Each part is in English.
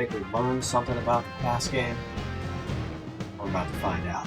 think we learned something about the pass game. We're about to find out.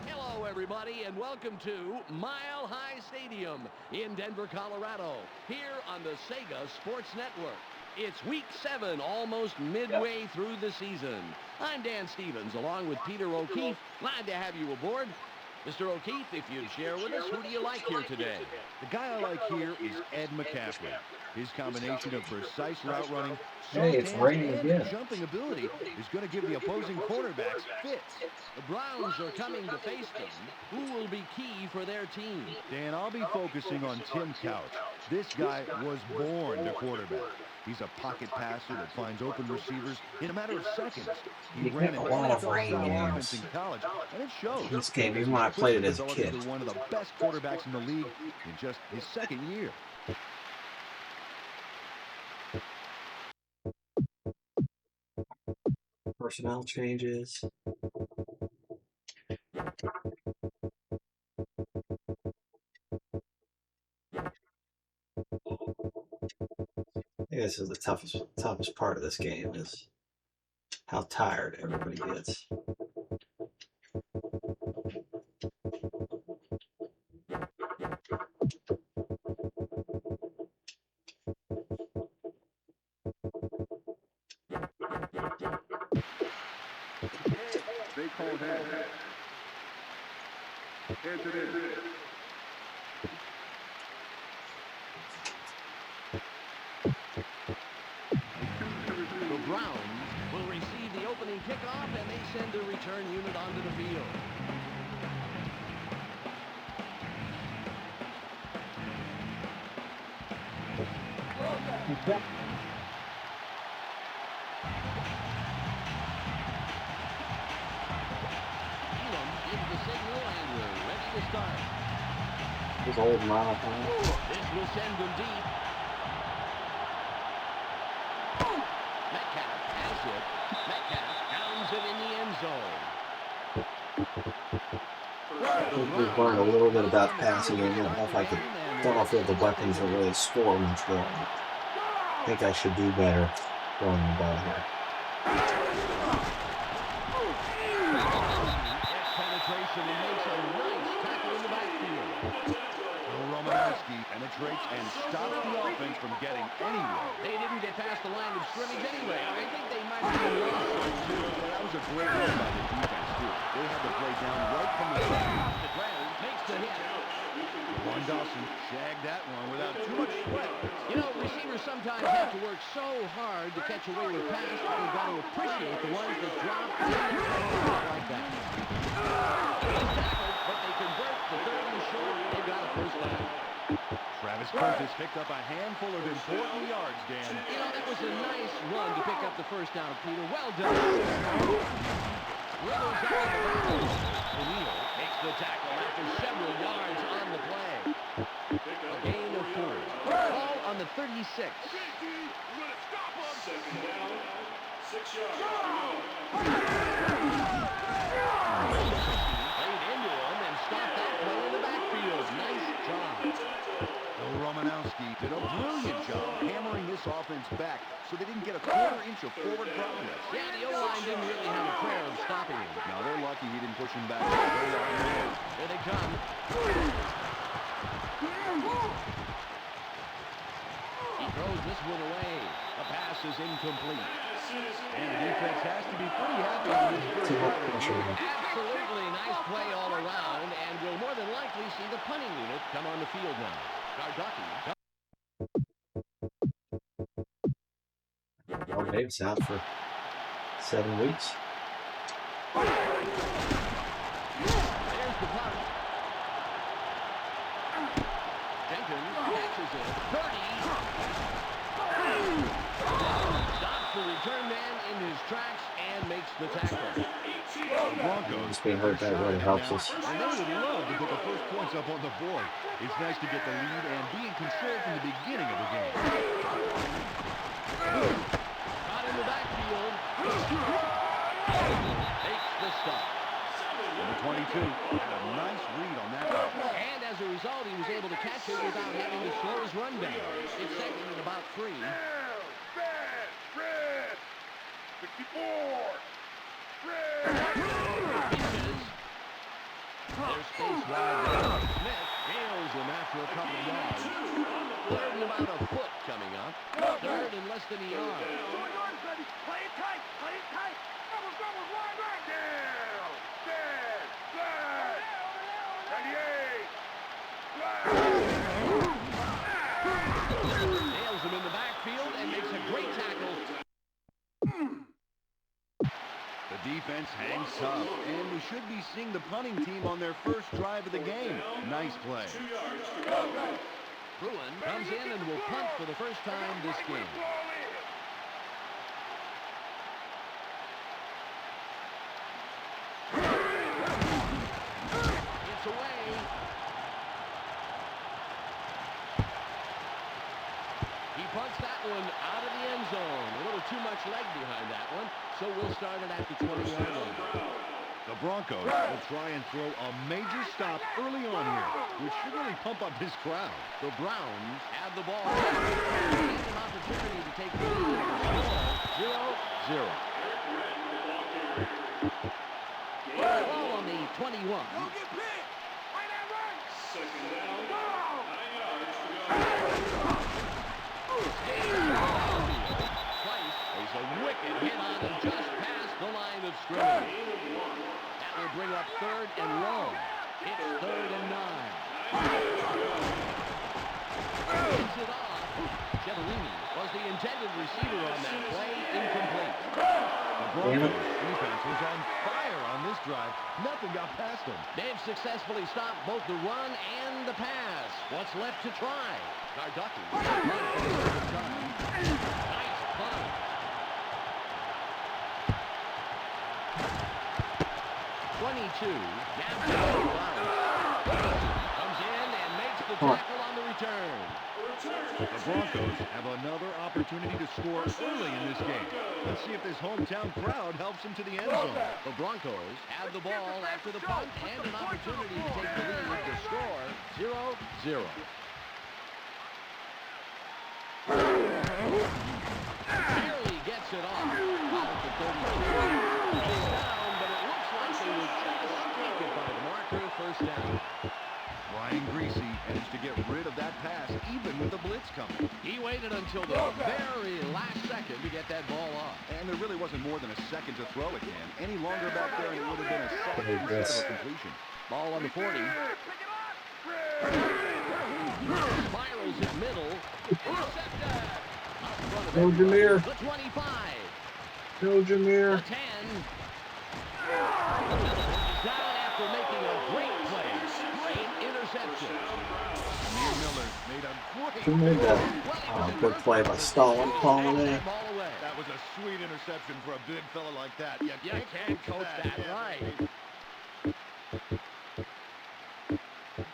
Hello, everybody, and welcome to Mile High Stadium in Denver, Colorado, here on the Sega Sports Network. It's Week 7, almost midway through the season. I'm Dan Stevens, along with Peter O'Keefe. Glad to have you aboard. Mr. O'Keefe, if you'd share with us, who do you like here today? The guy I like here is Ed McCaffrey. His combination of precise route running, Hey, soft it's hands, raining and again. jumping ability is going to give the opposing cornerbacks fits. The Browns are coming to face them. Who will be key for their team? Dan, I'll be focusing on Tim Couch. This guy was born to quarterback. He's a pocket passer that finds open receivers in a matter of seconds. He You ran get an a lot of rain NFL offense games. in college, and it shows. This game, As even he when I played it quickly as a developed kid. into one of the best quarterbacks in the league in just his second year. Personnel changes. I think this is the toughest part of this game is how tired everybody gets. They called head. Heads it is. The Browns will receive the opening kickoff, and they send a return unit onto the field. Elam gives the signal, and we're ready to start. This old mile This will send them deep. Metcalf has it. Metcalf downs it in the end zone. We've learned a little bit about passing game. I don't know if I have the weapons to really score much more. I think I should do better throwing the ball here. Gets penetration and makes a nice tackle in the backfield. Romanowski penetrates and stops the offense from getting anywhere. They didn't get past the line of scrimmage anyway. I think they might have been lost. That was a great run by the defense, too. They had the play down right from the start. DeGray makes the hit. Juan Dawson shagged that one without too much sweat. You know, receivers sometimes have to work so hard to catch a wayward pass that they've got to appreciate the ones that drop in like that. Tackled, but they convert the third and short. They've got a first down. Travis Curtis picked up a handful of important yards, Dan. You know, that was a nice run to pick up the first down, Peter. Well done. Withers out of the bounds. O'Neal makes the tackle after several yards on the play. A gain of 4. Ball on the 36. Second down, 6 yards. Played into him and stopped that play in the backfield. Nice job. Bill Romanowski did a brilliant job hammering this offense back so they didn't get a quarter inch of forward progress. Yeah, the O-line didn't really have a prayer of stopping him. Now they're lucky he didn't push him back. Here they come. He throws this one away. The pass is incomplete. And the defense has to be pretty happy with this first quarter. Absolutely nice play all around, and we'll more than likely see the punting unit come on the field now. Gardocki. Well, Dave's out for 7 weeks. There's the punt. Jenkins catches it. 30. Stops the return man in his tracks and makes the tackle. The Broncos Just being hurt, that really helps us. And they would love to put the first points up on the board. It's nice to get the lead and be in control from the beginning of the game. Caught in the backfield. Takes the stop. free. Red, red. 64. Red. Inches. There's space wide there. Smith nails him after a couple of yards. Third and about a foot coming up. Third and less than a yard. Play it tight. Play it tight. Double, wide right. Down. Dead. Flag. 98. Flag. Nails him in the backfield and makes a great tackle. The defense hangs tough, and we should be seeing the punting team on their first drive of the game. Nice play. 2 yards to go. Bruin comes in and will punt for the first time this game. It's away. He punts that one out of the end zone. A little too much leg behind that one, so we'll start it at the 20-yard line. The Broncos will try and throw a major stop early on here, which should really pump up his crowd. The Browns have the ball. An opportunity to take the lead. 0-0. Ball on the 21. Second down. 9 yards to go. Twice, there's a wicked hit on him just past the line of scrimmage. That will bring up third and long. It's 3rd and 9. Gets it off. Cevallini was the intended receiver on that play, incomplete. The Broncos defense was on fire on this drive. Nothing got past them. They've successfully stopped both the run and the pass. What's left to try? Garducki. Nice punt. 22. Comes in and makes the tackle on the return. The Broncos have another opportunity to score early in this game. Let's see if this hometown crowd helps them to the end zone. The Broncos have the ball after the punt and an opportunity to take the lead to score 0-0. Nearly gets it off. Out at the 32. He's down, but it looks like they would just take it by the marker. First down. Ryan Greasy managed to get rid of that pass, even with the blitz coming. He waited until the very last second to get that ball off. And there really wasn't more than a second to throw it, man. Any longer back there, and it would have been a sack instead of a completion. Ball on the 40. Spirals at middle. Intercepted. No, Jameer. The 25. No, Jameer. The 10. Down after making a great play. Great interception. Amir Miller made a great Who made that? Good play by Stalin calling it. That ball away. That was a sweet interception for a big fella like that. You You can't coach that right.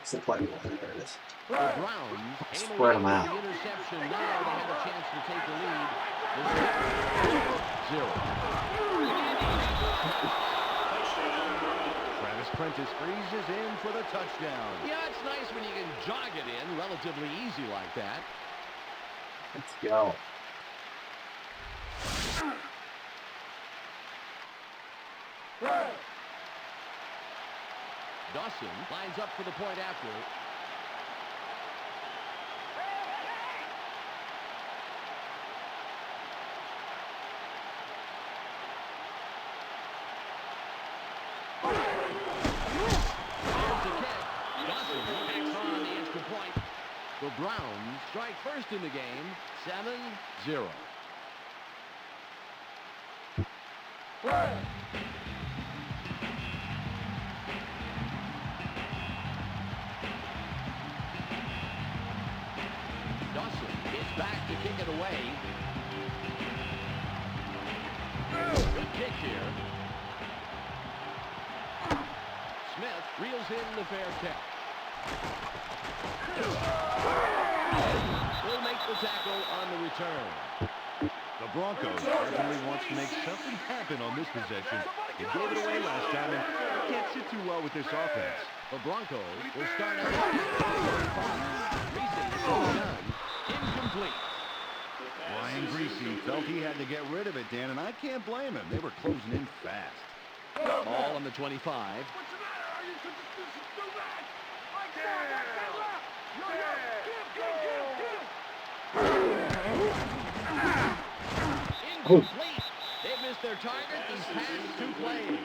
It's the play. There it is. The Browns aim Spread away them with out. the interception. Now they have a chance to take the lead. It's 0-0. Travis Prentice freezes in for the touchdown. Yeah, it's nice when you can jog it in relatively easy like that. Let's go. Dawson lines up for the point after. The Browns strike first in the game, 7-0. Dawson is back to kick it away. Good kick here. Smith reels in the fair catch. Will make the tackle on the return. The Broncos certainly wants to make something happen on this possession. They gave it away last time and can't sit too well with this offense. The Broncos will start out. Incomplete. Greasy felt he had to get rid of it, Dan, and I can't blame him. They were closing in fast. Ball on the 25. What's the matter? Are you too bad? Like that left. Yo, give. Incomplete. They've missed their target these past 2 plays.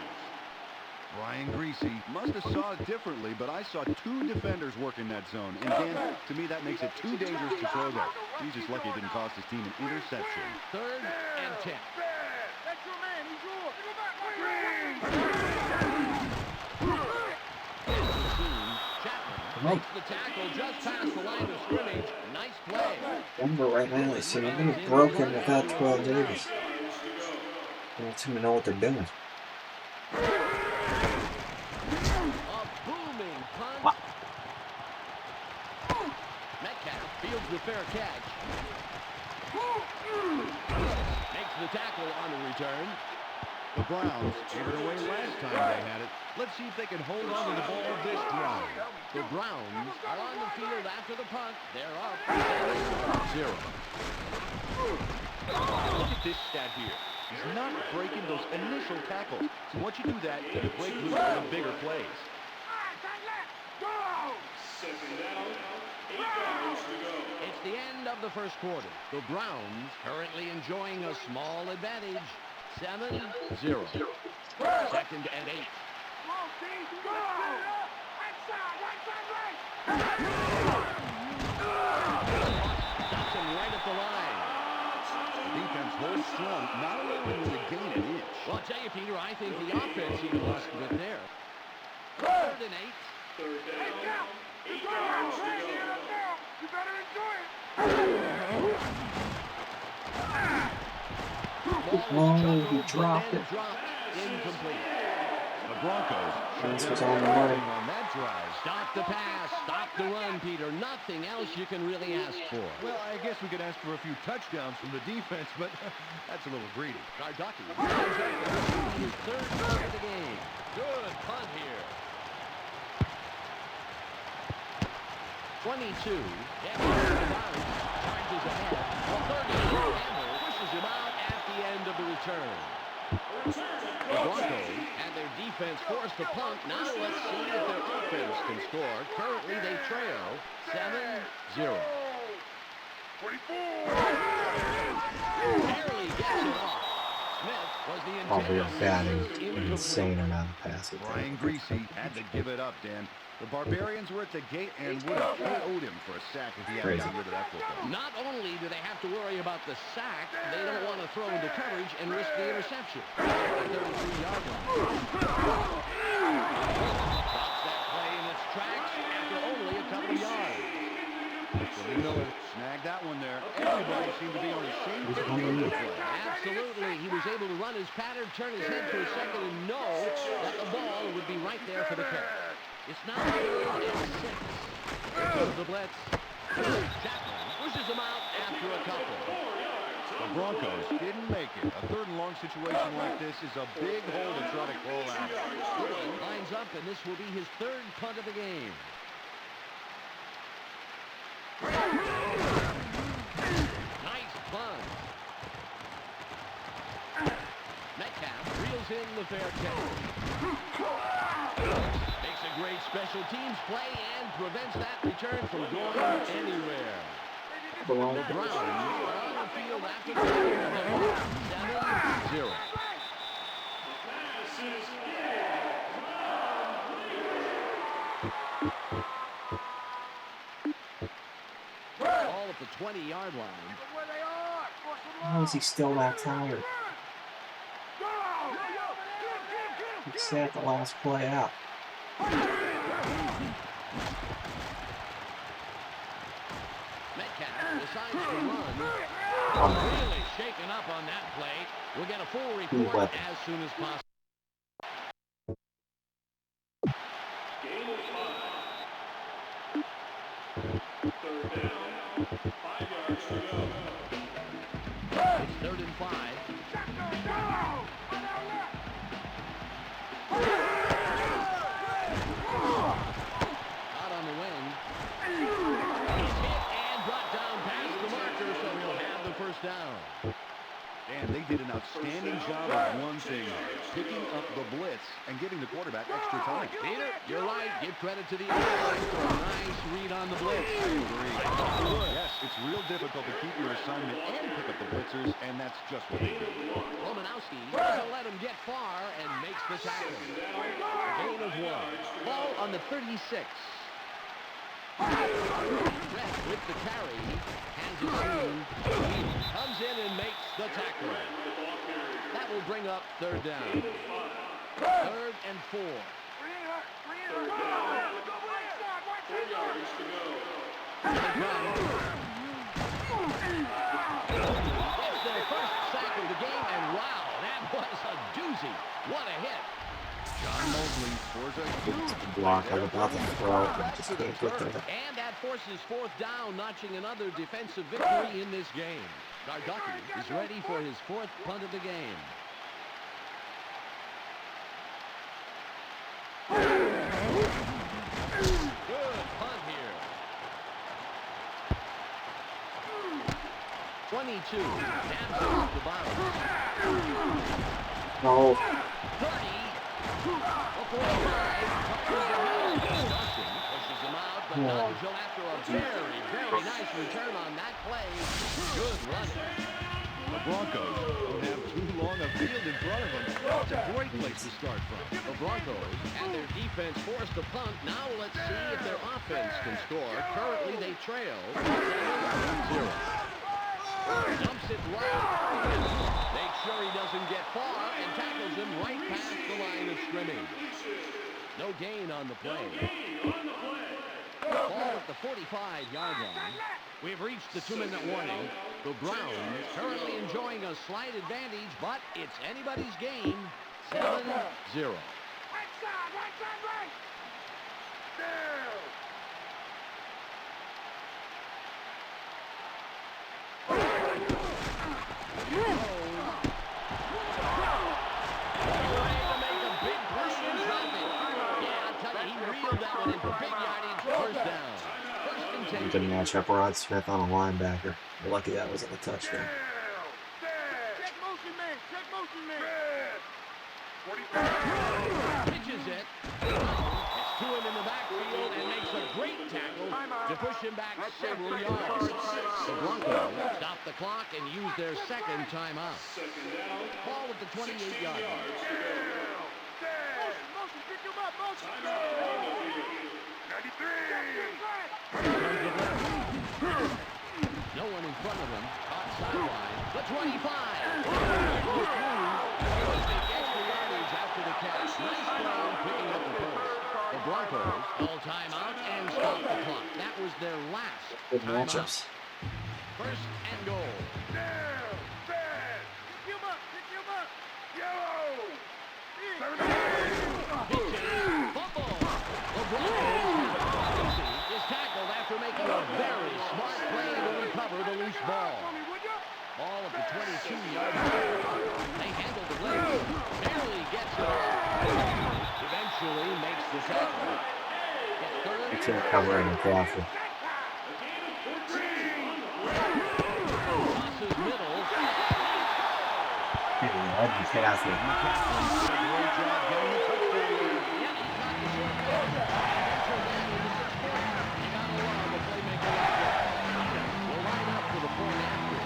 Brian Greasy must have saw it differently, but I saw 2 defenders working that zone. And Dan, to me, that makes it too dangerous to throw there. He's just lucky it didn't cost his team an interception. 3rd and 10. That's your man. He's yours. Chapman makes the tackle just past the line of scrimmage. Nice play. Denver right now is seemingly broken without 12 Davis. They don't seem to know what they're doing. A booming punt. Wow. Metcalf fields the fair catch. Makes the tackle on the return. The Browns gave it away last time they had it. Let's see if they can hold on to the ball this drive. The Browns are on the field after the punt. They're up 7-0. Look at this stat here. He's not breaking those initial tackles. So once you do that, you break loose for the bigger plays. It's the end of the first quarter. The Browns currently enjoying a small advantage. 7-0. 2nd and 8. Stops him right at the line. Defense holds strong, not allowing him to gain an inch. Well, I'll tell you, Peter, I think the offense even lost a bit there. 3rd and 8. You better enjoy it. Oh, he dropped it. Incomplete. The Broncos This should was have on the been money. on that drive. Stop the pass. Stop the run, Peter. Nothing else you can really ask for. Well, I guess we could ask for a few touchdowns from the defense, but that's a little greedy. Gardocki runs up his 3rd punt of the game. Good punt here. 22. Charges ahead. A 30. Hammer pushes him out at the end of the return. The Broncos and their defense forced the punt. Now let's see if their offense can score. Currently they trail 7-0. Barely gets it off. Smith was the Probably a intended batting receiver. insane amount of passes. Brian Greasy had to give it up, Dan. The Barbarians were at the gate and would have KO'd him for a sack if he hadn't gotten rid of that football. Not only do they have to worry about the sack, they don't want to throw into coverage and risk the interception. 33-yard line. Stops that play in its tracks after only a couple of yards. Billy Miller snagged that one there. Everybody seemed to be on the same page on the play. Absolutely. He was able to run his pattern, turn his head for a second, and know that the ball would be right there for the catch. It's now 3rd and 6. Here comes the blitz. Chapman pushes him out after a couple. The Broncos didn't make it. A 3rd and long situation like this is a big hole to try to crawl out of. Goodwin lines up, and this will be his 3rd punt of the game. Nice punt. Metcalf reels in the fair catch. Makes a great special teams play and prevents that return from going anywhere. The Browns are on the field after the 7-0. All at the 20-yard line. How is he still that tired? He sat the last play out. Metcalf decides to run. Really shaken up on that play. We'll get a full report as soon as possible. It's 3rd and 5. Out on the wing. He's hit and brought down past the marker, so he'll have the first first down. And they did an outstanding job of one thing, picking up the blitz and giving the quarterback extra time. Peter, you're right. Give credit to the offense for a nice read on the blitz. I agree. Yes, it's real difficult to keep your assignment and pick up the blitzers, and that's just what they did. Romanowski doesn't let him get far and makes the tackle. Gain of 1. Ball on the 36. Red with the carry. Hands it to Healy. Comes in and makes the tackle. That will bring up third down. 3rd and 4. It's their first sack of the game, and wow, that was a doozy. What a hit. John Mosley scores a huge Block. I was about to throw it, but I just can't get there. And that forces 4th down, notching another defensive victory in this game. Gardocki is ready for his 4th punt of the game. Good punt here. 22. Dabs off the bounce. No. 30. A 45. Touches him out. Dustin pushes him out, but not until after a very nice return on that play. Good running. The Broncos don't have too long a field in front of them. It's a great place to start from. The Broncos and their defense forced a punt. Now let's see if their offense can score. Currently they trail 7-0. Dumps it right. Makes sure he doesn't get far and tackles him right past the line of scrimmage. No gain on the play. Ball at the 45-yard line. We've reached the 2-minute warning. The Browns currently enjoying a slight advantage, but it's anybody's game. 7-0. Right side, right. Down. Good matchup. Rod Smith on a linebacker. We're lucky that wasn't a touchdown. Check motion man. Pitches it. It's to him in the backfield and makes a great tackle to push him back several yards. The Broncos stop the clock and use their 2nd timeout. Ball at the 28-yard line. Motion, pick him up, motion. 93. No one in front of him. Caught sideline. The 25. Extra yardage after the catch. Nice play picking up the post. The Broncos call timeout and stop the clock. That was their last Good timeout. matchups. 1st and goal. Down. Bad. Pick him up. Yellow. Pitches. Fumble. The Broncos is tackled after making a very smart play to recover the loose ball. Ball at the 22-yard line. They handle the blitz. Barely gets it off. Eventually makes the tackle. It's in covering the Crawford. Crosses middle. Eddie Cathy. Great job getting the touchdown. Yeah, he caught the short pass. Turned that into 6 points. You gotta love a playmaker like that. We'll line up for the point after.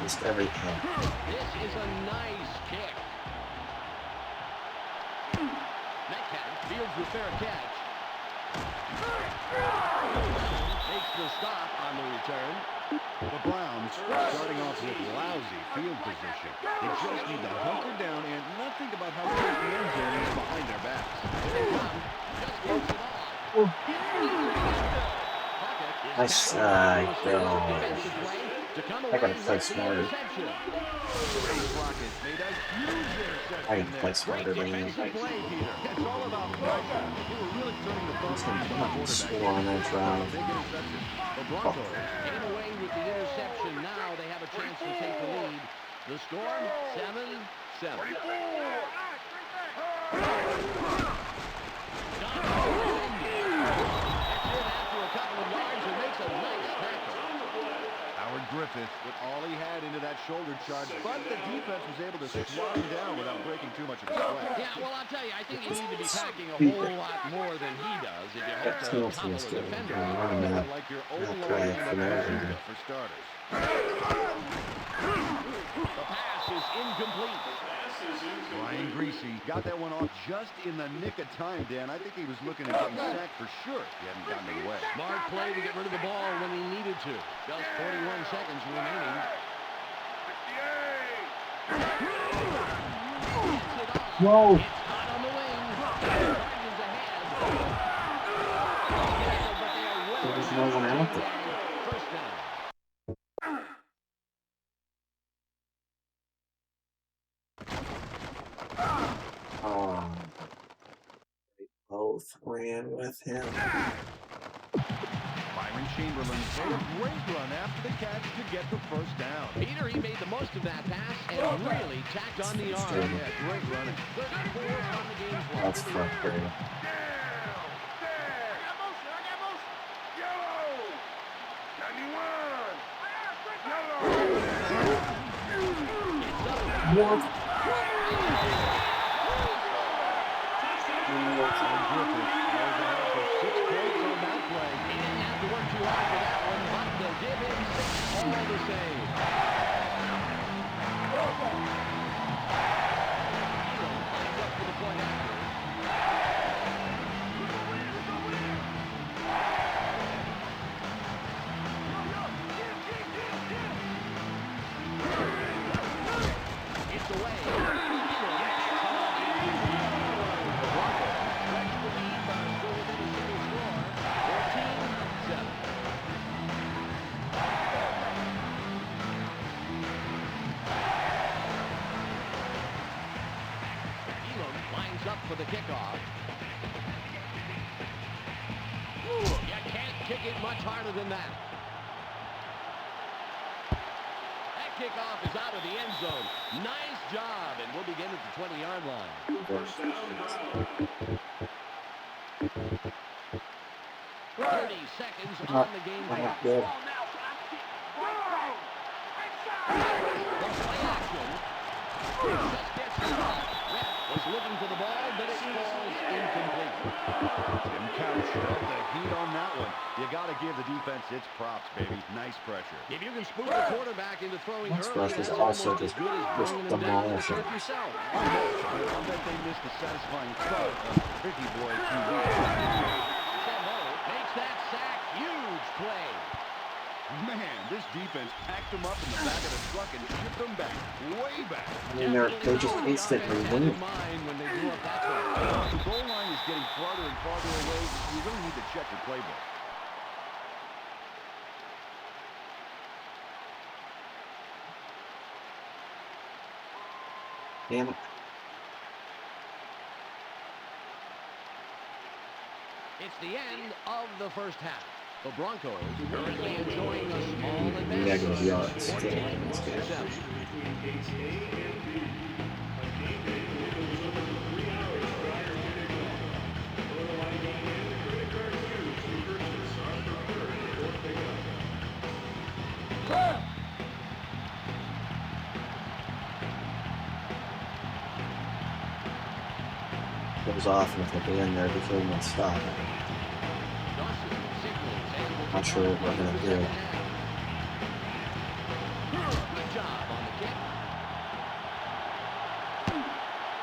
Just everything. This is a nice kick. Metcalf fields the fair catch. Makes the stop on the return. The Browns starting off with lousy field position. They just need to hunker down and not think about how close the end zone is behind their backs. Just gets it off. Nice Defensive play. to come I away gotta play with the smarter. interception. Crockett made a huge I interception can there. play Great smarter than you. defensive play, Peter. It's all about pressure. They were really turning the He's focus gonna on the come out and quarterback. score on that drive. Big interception. The Broncos came away with the interception. Now they have a chance to take the lead. The score, 7-7. After a couple of yards and makes a nice tackle. Howard Griffith put all he had into that shoulder charge, but the defense was able to swat him down without breaking too much of a sweat. Yeah, well, I'll tell you, I think you need to be packing a whole lot more than he does if you hope That to Tilton topple is a good. defender. Running I that. like your That O-line play and for the that. bazooka for starters. The pass is incomplete. Ryan Greasy got that one off just in the nick of time, Dan. I think he was looking at getting sacked for sure. He hadn't gotten it away. Smart play to get rid of the ball when he needed to. Just 41 seconds remaining. Whoa! It's hot on the wing. Charges ahead. But they are well There's no one out there. First down. They both ran with him. Byron Chamberlain made a great run after the catch to get the first down. Peter, he made the most of that pass and really tacked on the arm. Yeah, great running. 34 on the game clock. That's frustrating. What? Griffith was ahead for 6 points on that play. He didn't have to work too hard for that one, but they'll give him 6 all the same. Elam lines up for the point after. It's away. Elam picks off. The Broncos stretch the lead by still within a single score. 14-7. Elam lines up for the kickoff. You can't kick it much harder than that. That kickoff is out of the end zone. Nice job, and we'll begin at the 20-yard line. 30 seconds on the game Not clock. good. The play action just gets it off. Rep was looking for the ball, but it falls incomplete. Tim Couch felt the heat on that one. You got to give the defense its props, baby. Nice pressure. If you can spook the quarterback into throwing This early, rush is that's also almost as just good as bringing him down to the demolishing. turf yourself. I'll bet they missed the satisfying thud of Ricky Boy a few weeks ago. Semo makes that sack. Huge play. Man, this defense packed them up in the back of the truck and shipped them back, way back. I mean, they just instantly win. When they drew up that play. The goal line is getting farther and farther away. You really need to check your playbook. Damn it. It's the end of the first half. The Broncos currently enjoying a small advantage. Negative yards. 14-7. Goes off and at the end there before we stop. Not sure what we're gonna do. Good job on the kick.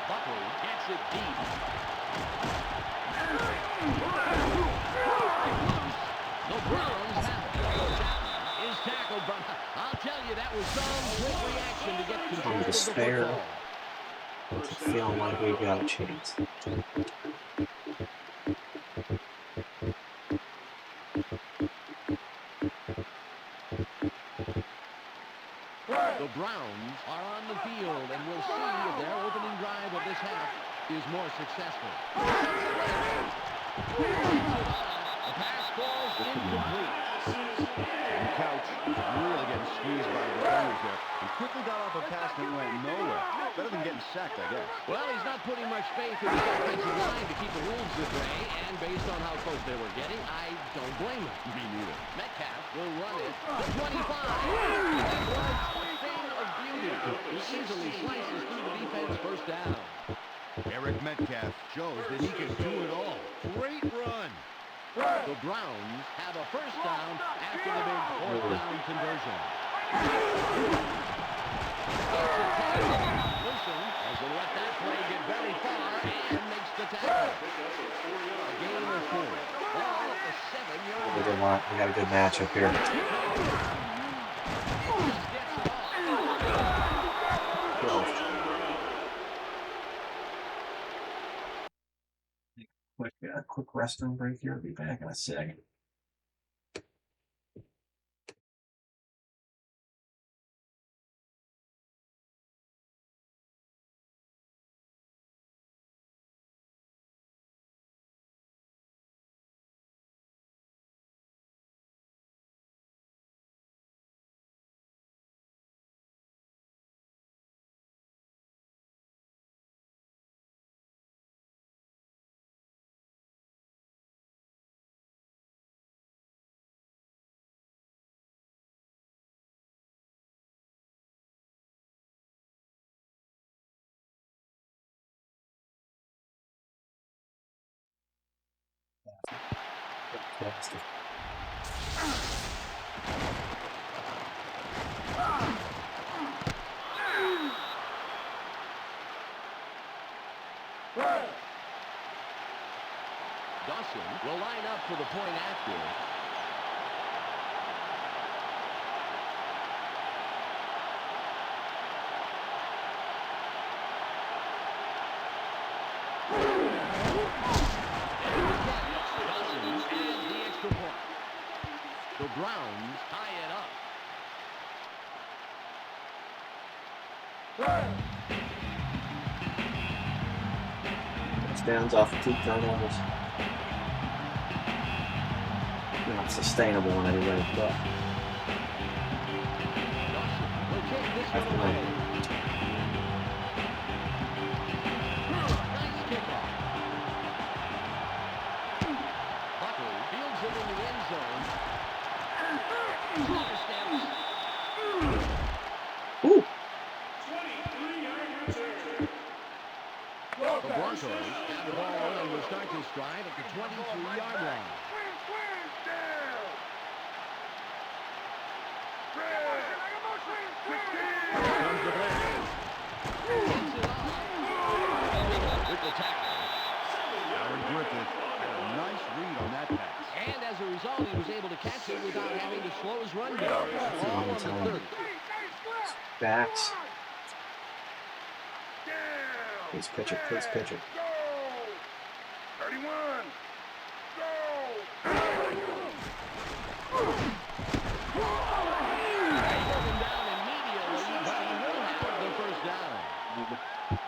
Buckley gets it deep. The Browns have it. Chapman is tackled, but I'll tell you that was some quick reaction to get control of the despair. football. It's feeling like we've got a chance. Browns are on the field, and we'll see if their opening drive of this half is more successful. The pass falls incomplete. Couch really getting squeezed by the defenders there. He quickly got off a pass that went nowhere. Better than getting sacked, I guess. Well, he's not putting much faith in his offensive line to keep the Wolves at bay, and based on how close they were getting, I don't blame him. Me neither. Metcalf will run it. 25. That was a thing of beauty. He easily slices through the defense. First down. Eric Metcalf shows that he can do it all. Great run. The Browns have a first down after the big fourth down conversion. Wilson has to let that play get very far and makes the tackle. A gain of 4. Ball at the 7-yard line. We got a good matchup here. Quick restroom break here. I'll be back in a second. Fantastic. Dawson will line up for the point after. The Browns tie it up. Touchdowns off of 2 turnovers. Not sustainable in any way, but Dawson will take this one away. Nice kickoff. Buckley fields it in the end zone. Center steps. ooh, The Broncos have the ball and will start this drive at the 23-yard line. Comes the blitz. Gets it off. With the tackle. Aaron Griffith had a nice read on that pass. And as a result, he was able to catch it without having to slow his run down. All on the 30. backs. Please pitch it, please pitch it. 31. Go.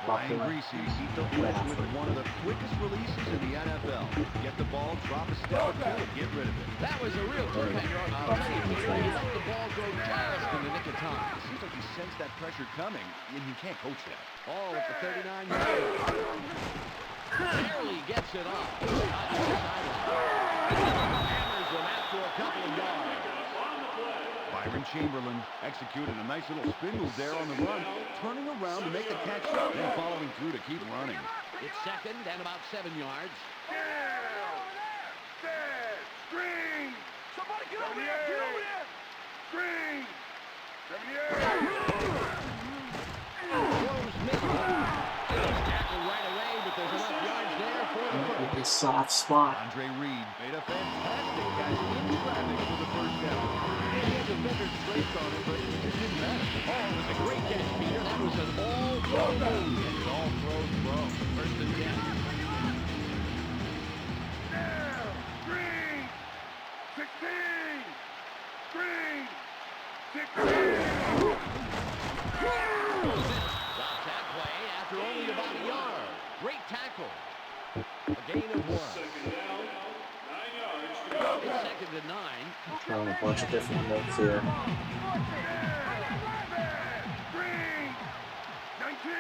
Ryan Greasy beat the blitz with one of the quickest releases in the NFL. Get the ball, drop a step or two, and get rid of it. That was a real cliffhanger. He let the ball go just in the nick of time. It seems like he sensed that pressure coming, and you can't coach that. All at the 39-yard. Barely gets it off. Hammers him after a couple of yards. Byron Chamberlain executed a nice little spin move there on the run, turning around to make the catch and following through to keep running. It's second and about 7 yards. Down. Set. Screen. Somebody get over there. Get over there. Screen. 78. Throws middle. Tackle right away, but there's enough yards there for the first. A soft spot. Andre Reed made a fantastic catch in traffic for the first down. He had defenders straight on it, but it just didn't matter. Oh, it was a great catch, Peter. That was an all-throw move. It's all throws, bro. First and 10. Down. Screen. 16. Screen. 16. A gain of 1. It's 2nd and 9. Trying a bunch of different notes here. Green! 19!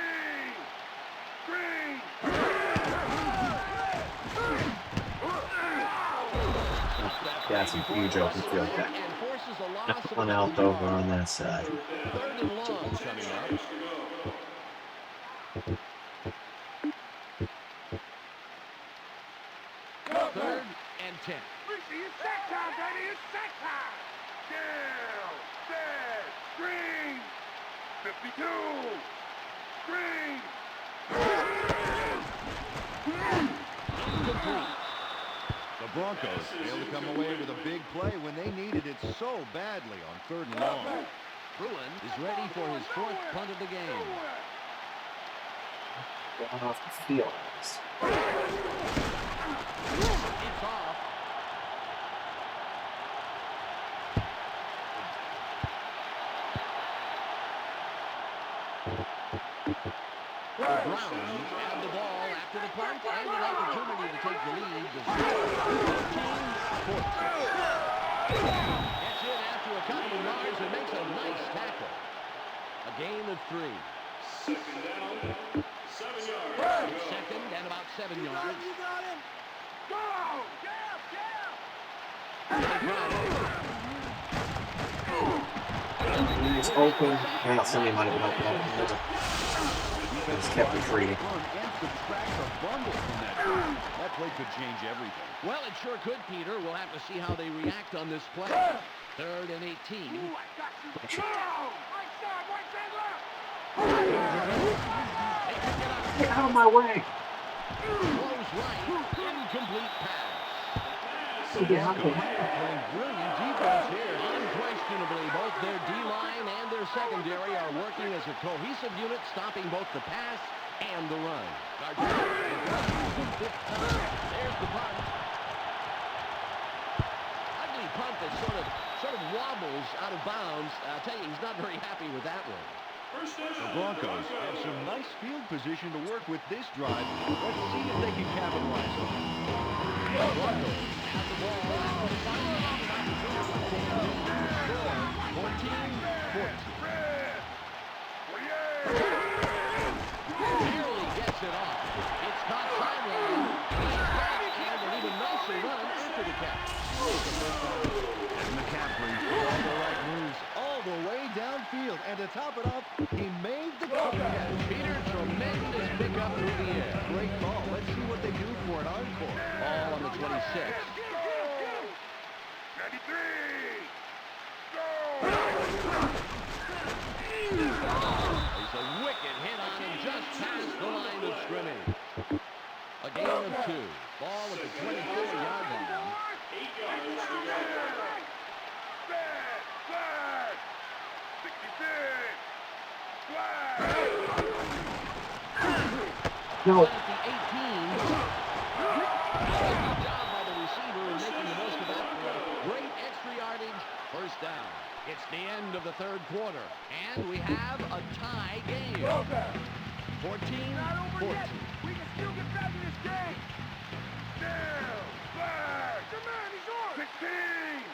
Green! Yeah, it's a huge open field back. And forces a loss of One out over on that side. 3rd and long coming up. Third and 10. Reese, it's sack time, baby! It's sack time! Down! Dead! Green! 52! Green! Incomplete. The Broncos failed to come away with a big play when they needed it so badly on 3rd and long. Bruin is ready for his 4th punt of the game. Going off the field. It's off. The Browns have the ball after the punt and an opportunity to take the lead. The score, 14-14. Gets in after a couple of yards and makes a nice tackle. A gain of 3. 2nd down, 7 yards. It's 2nd and about 7 yards. You got him! Go! Jab! Jab! He's open. Well, somebody might have been open. Just kept retreating. And subtract a bundle from that drive. That play could change everything. Well, it sure could, Peter. We'll have to see how they react on this play. 3rd and 18. Ooh, I got you! Go! Right side, left! They pick it up. Get out of my way! Close right. Incomplete pass. Yeah, Playing brilliant defense here. Unquestionably, both their D-line and their secondary are working as a cohesive unit, stopping both the pass and the run. There's the punt. Ugly punt that sort of wobbles out of bounds. I'll tell you, he's not very happy with that one. The Broncos have some nice field position to work with this drive. Let's see if they can capitalize on it. The Broncos have the ball after the punt. 14-14. Barely gets it off. It's caught sideline. And an even nicer run after the catch. And McCaffrey did all the right moves all the way downfield. And to top it off, he made the catch. Peter, tremendous pickup through the air. Great call. Let's see what they do for an encore. Ball on the 26. 93! There's a wicked hit on him just past the line of scrimmage. A gain of 2. Ball at the 24-yard line. 8 yards to go. Flag! 66! Flag! No. At the 18. Good job by the receiver in making the most of that play. Great extra yardage. First down. It's the end of the 3rd quarter. And we have a tie game. 14-14. We can still get back in this game! Down! Flag! The man, he's on! 16!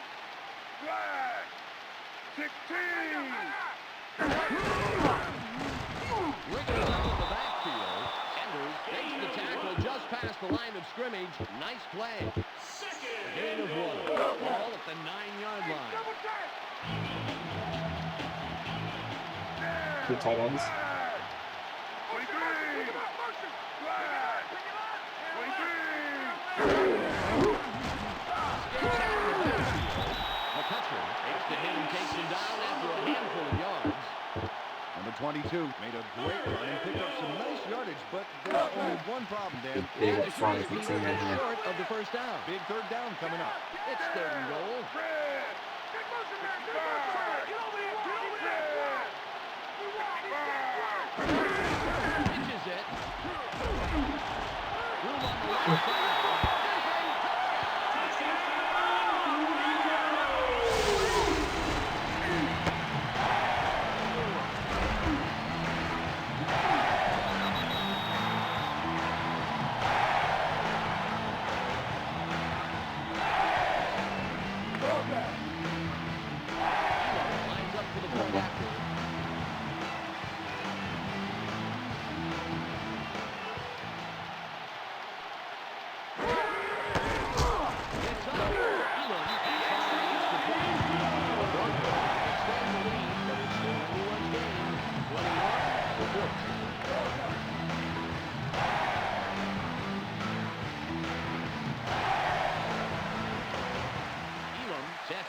Flag! 16! Wriggling out of the backfield. Sanders takes the tackle just past the line of scrimmage. Nice play. Gain of 1. Ball at the 9-yard line. Double tap! Two tight ends. Flag! 23! Flag! 23! McCutcheon takes the hit and takes him down after a handful of yards. Number 22 made a great run and picked up some nice yardage, but there's only one problem, Dan. Big up front if it's in there. Short of the first down. Big 3rd down coming up. It's 3rd and goal. Red! Get motion, man! Get motion! Get over here! Get over there! We want it! Pitches it. Room on the left side.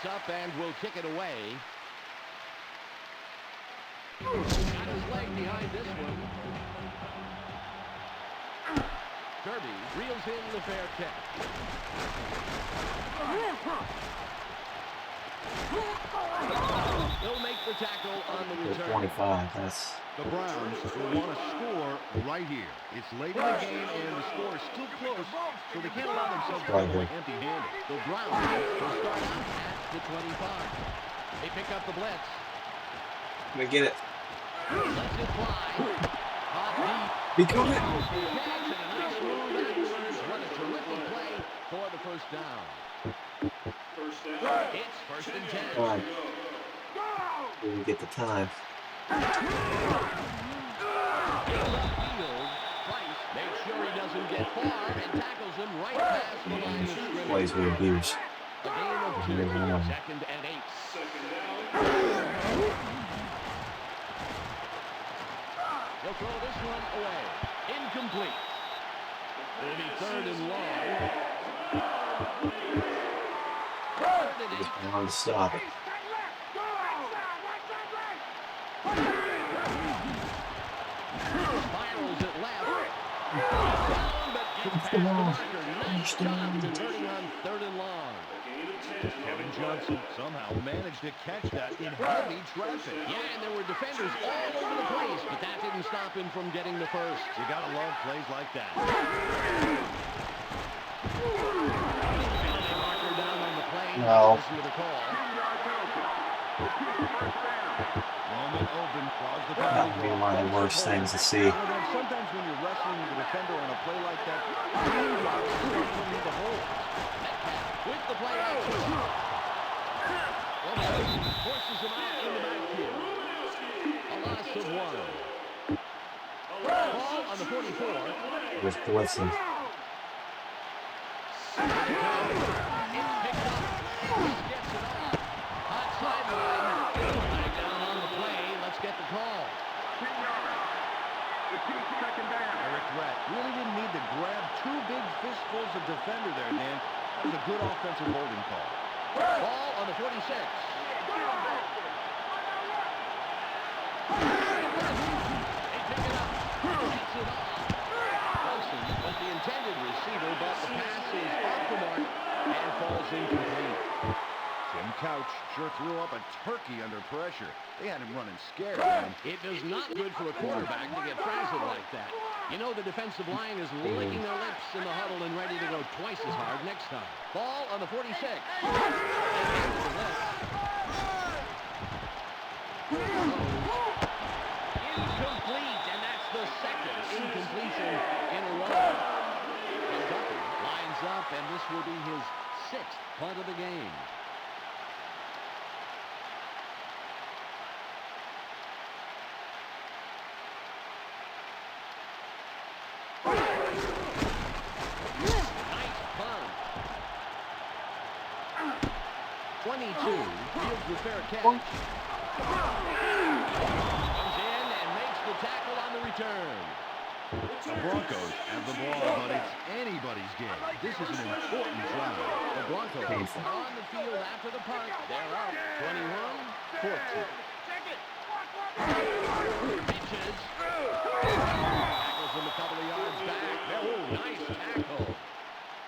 Gets up and will kick it away. Got his leg behind this one. Kirby reels in the fair catch. He'll make the tackle on the return. 25. That's The Browns will want to score right here. It's late in the game, and the score is still close, so they can't allow themselves to go away empty-handed. The Browns will start out at the 25. They pick up the blitz. gonna get it. Lets it fly. Caught deep. Be coming. Catch and a nice move afterwards. What a terrific play for the first down. It's first and 10. All right. We get the time. Make sure he doesn't get far and tackles him right past the line of scrimmage. Plays we abuse. A gain of 2, second and 8. He'll throw this one away. Incomplete. It'll be third and long. Third and 8. Just wanted to stop it. Spirals it left. Down, but gets past the marker. Nice job converting on third and long. Kevin Johnson somehow managed to catch that in heavy traffic. Yeah, and there were defenders all over the place, but that didn't stop him from getting the first. You gotta love plays like that. Penalty marker down on the play. No. Listen to the call. Moment open, draws the That would be one of the worst things to see. Sometimes when you're wrestling the defender on a play like that, you need the hole. With the play action. Forces him out in the backfield. A loss of 1. Ball on the 44. It was blitzing. It's picked up. Gets it off. Hot sideline. Flag down on the play. Let's get the call. Eric Rett really didn't need to grab 2 big fistfuls of defender there, Dan. That was a good offensive holding call. Ball on the 46. They pick it up. Gets it off. Wilson was the intended receiver, but the pass is off the mark and falls incomplete. Tim Couch sure threw up a turkey under pressure. They had him running scared, man. It is not good for a quarterback to get frazzled like that. You know the defensive line is licking their lips in the huddle and ready to go twice as hard next time. Ball on the 46. Incomplete, and that's the second incompletion in a row. Kentucky lines up, and this will be his 6th punt of the game. Nice punt. 22 fields the fair catch. Comes in and makes the tackle on the return. The Broncos have the ball, but it's anybody's game. This is an important drive. The Broncos are on the field after the punt. They're up 21-14. Pitches. Tackles him a couple of yards back. Oh, nice tackle.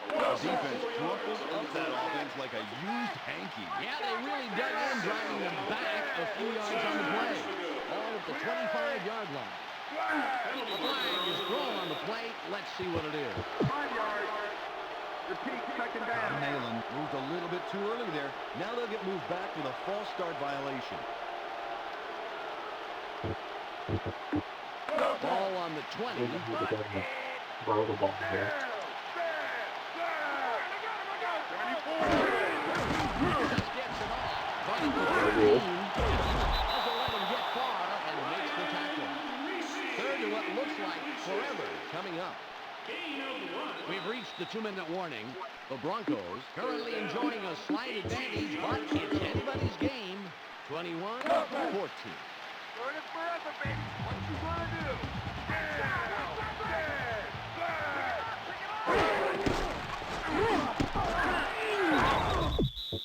The defense crumpled up that offense like a used hanky. Yeah, they really dug in, driving them back a few yards on the play. All at the 25-yard line. The flag is thrown on the plate. Let's see what it is. 5 yards. Repeat, second down. Nalen moved a little bit too early there. Now they'll get moved back with a false start violation. Ball on the 20. Throw the ball here. Just gets it off. Running for 13. Doesn't let him get far and makes the tackle. Third and what looks like forever coming up. We've reached the 2-minute warning. The Broncos currently enjoying a slight advantage, but it's anybody's game. 21-14. Learn it forever, baby. What you gonna do?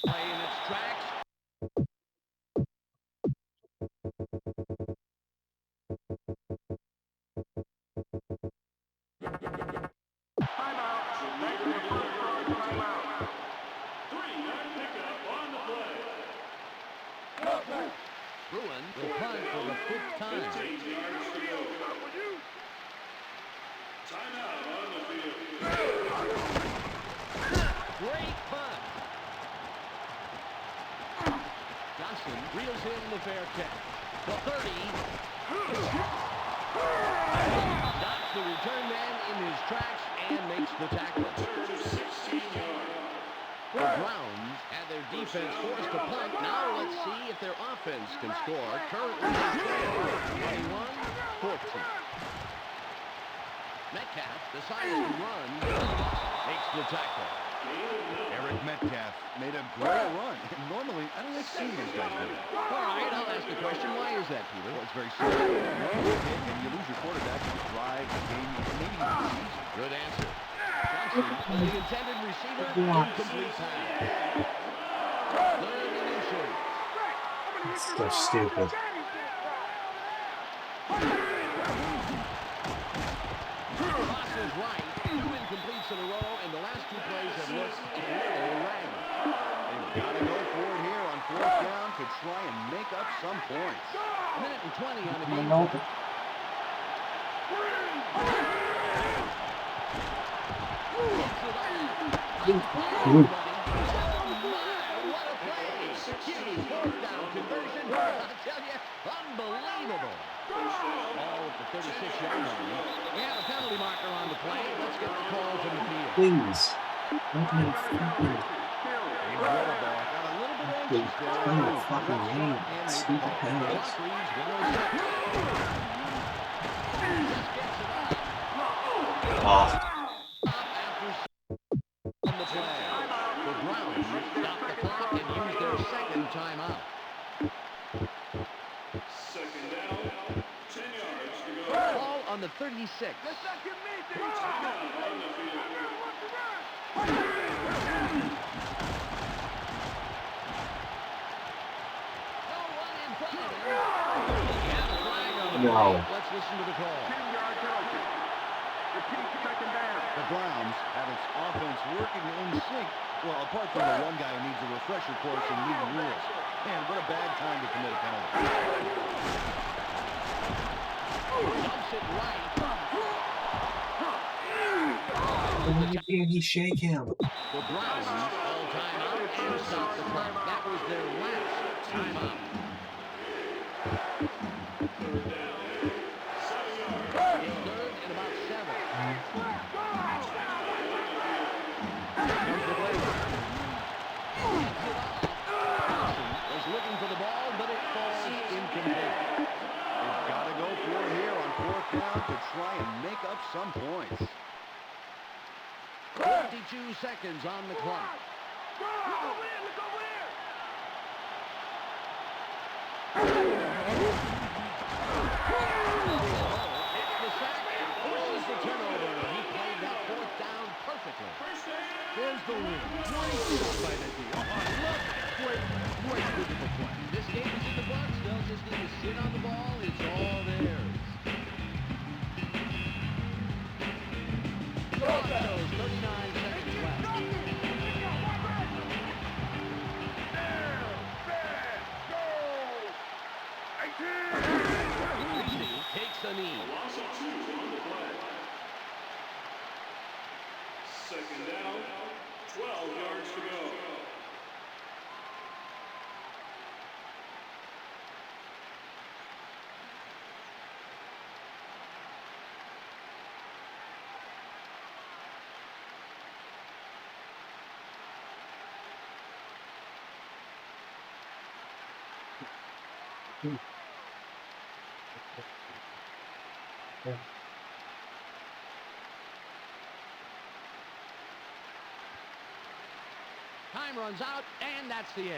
Play in its tracks. Bruin will punt for the 5th time. Great punt. Johnson reels in the fair catch. The 30. Knocks the return man in his tracks and makes the tackle. The Browns had their defense forced to punt. Now let's see if their offense can score. Currently 21-14. Metcalf decides to run. Makes the tackle. Eric Metcalf made a great run. Normally, I don't like seeing these guys do that. All right, I'll ask the question. Why is that, Peter? Well, it's very simple. You get hit and you lose your quarterback, you drive the game, maybe even the season. Good answer. Johnson, the intended receiver, incomplete pass. Third and inches. So stupid. Crosses right. 2 incompletes in a row, and the last 2 plays have looked a little ragged. They've got to go for it here on 4th down to try and make up some points. A minute and 20 on the game clock. Gets it off. What a play. Huge 4th down conversion. I tell you, unbelievable. Ball at the 36-yard line. We have a penalty marker on the play. Let's get the call from the field. Please. Open the fucking, Got a little bit anxious there. open the fucking game. Stupid penalties. Clock reads 106. Just gets it off. Off. After on the play. The Browns stop the clock and use their 2nd timeout. Ball on the 36. No. Let's listen to the call. The Browns have its offense working in sync. Well, apart from the one guy who needs a refresher course in league rules. Man, what a bad time to commit a penalty. Dumps it right. Why can't he shake him? The Browns all timeout and stop the clock. That was their last timeout. It's 3rd and about 7. Comes the play. Gets it off. Johnson was looking for the ball, but it falls incomplete. They've got to go for it here on 4th down to try and make up some points. 52 seconds on the clock. It's the sack and forces the turnover. He played that 4th down perfectly. There's the win. Great job by the D. Oh, I love that. Great physical play. This game is in the books. They'll just need to sit on the ball. It's all theirs. Clock shows 39 seconds left. Greasy takes a knee. Second down, 12 yards to go. Time runs out, and that's the end.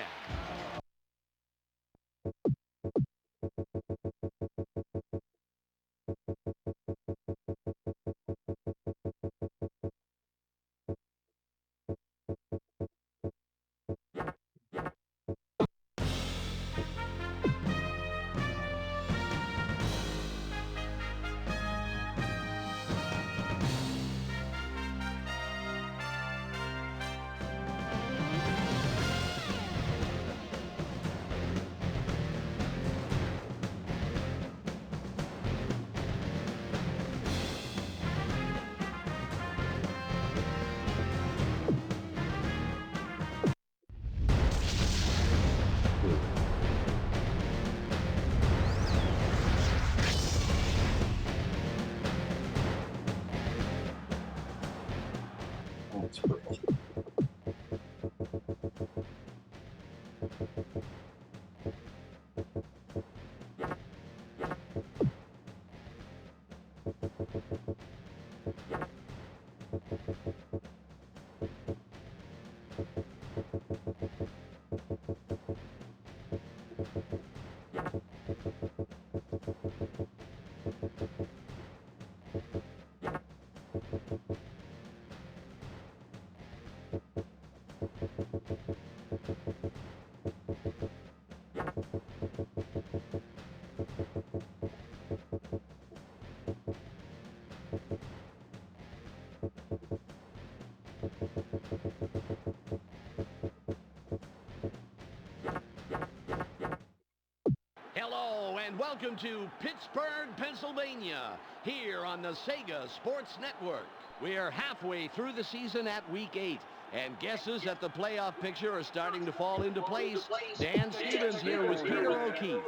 Hello and welcome to Pittsburgh, Pennsylvania, here on the Sega Sports Network. We are halfway through the season at Week 8, and guesses at the playoff picture are starting to fall into place. Dan Stevens here with Peter O'Keefe.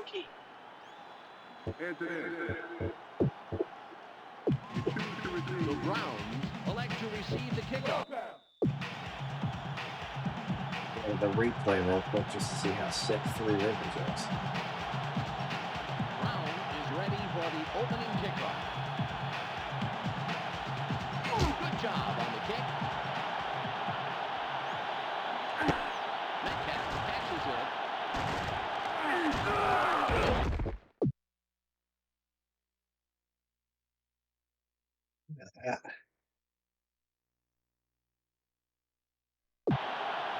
Hands it in. The Browns elect to receive the kickoff. The replay real quick just to see how sick Three Rivers is. Brown is ready for the opening kickoff. Good job on the kick. Metcalf catches it.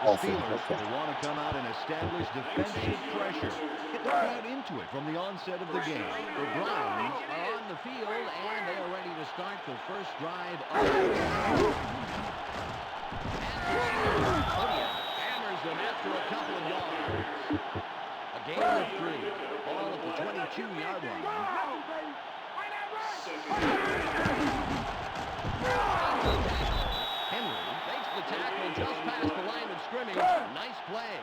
The Steelers will want to come out and establish defensive pressure. Get the crowd into it from the onset of the game. The Browns are on the field, and they are ready to start the first drive of the game. Hammers them after a couple of yards. A gain of 3. Ball at the 22-yard line. Henry makes the tackle just past the line of scrimmage. Nice play.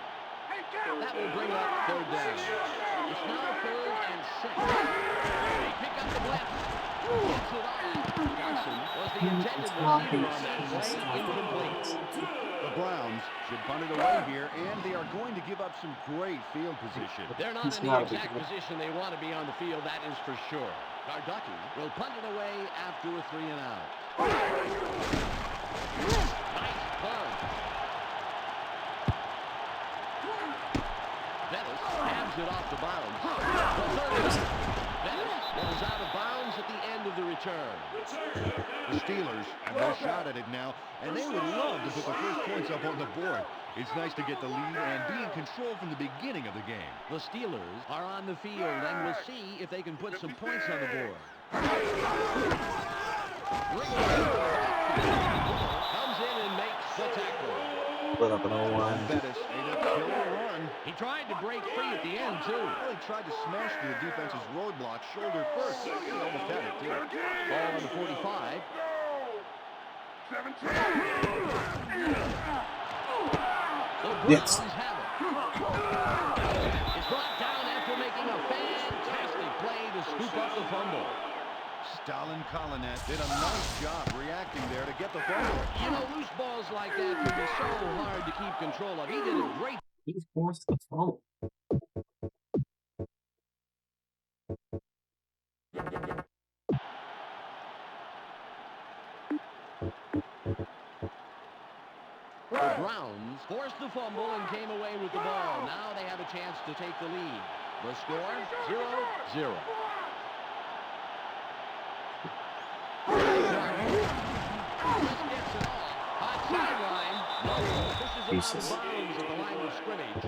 That will bring up third down. It's now 3rd and 6. They pick up the blitz. Gets it off. Johnson was the intended receiver on that play. Incomplete. The Browns should punt it away here, and they are going to give up some great field position. They're not in the exact position they want to be on the field, that is for sure. Garducki will punt it away after a 3 and out. Nice punt. Bettis hands it off the bounds. The third. Bettis goes out of bounds at the end of the return. The Steelers have no shot at it now, and they would love to put the first points up on the board. It's nice to get the lead and be in control from the beginning of the game. The Steelers are on the field, and we'll see if they can put some points on the board. Comes in and makes the tackle. Put up an 0-1. Bettis made a killer run. He tried to break free at the end, too. Well, he tried to smash through the defense's roadblock shoulder first. He almost had it, too. Ball on the 45. 17. The Yes. Browns have it. It's brought down after making a fantastic play to scoop up the fumble. Stalin Kolinet did a nice job reacting there to get the fumble. You know, loose balls like that can be so hard to keep control of. He did a great. He forced the fumble. The Browns forced the fumble and came away with the ball. Now they have a chance to take the lead. The score, 0-0. Just gets it off. Hot sideline. No, pushes it out of bounds at the line of scrimmage.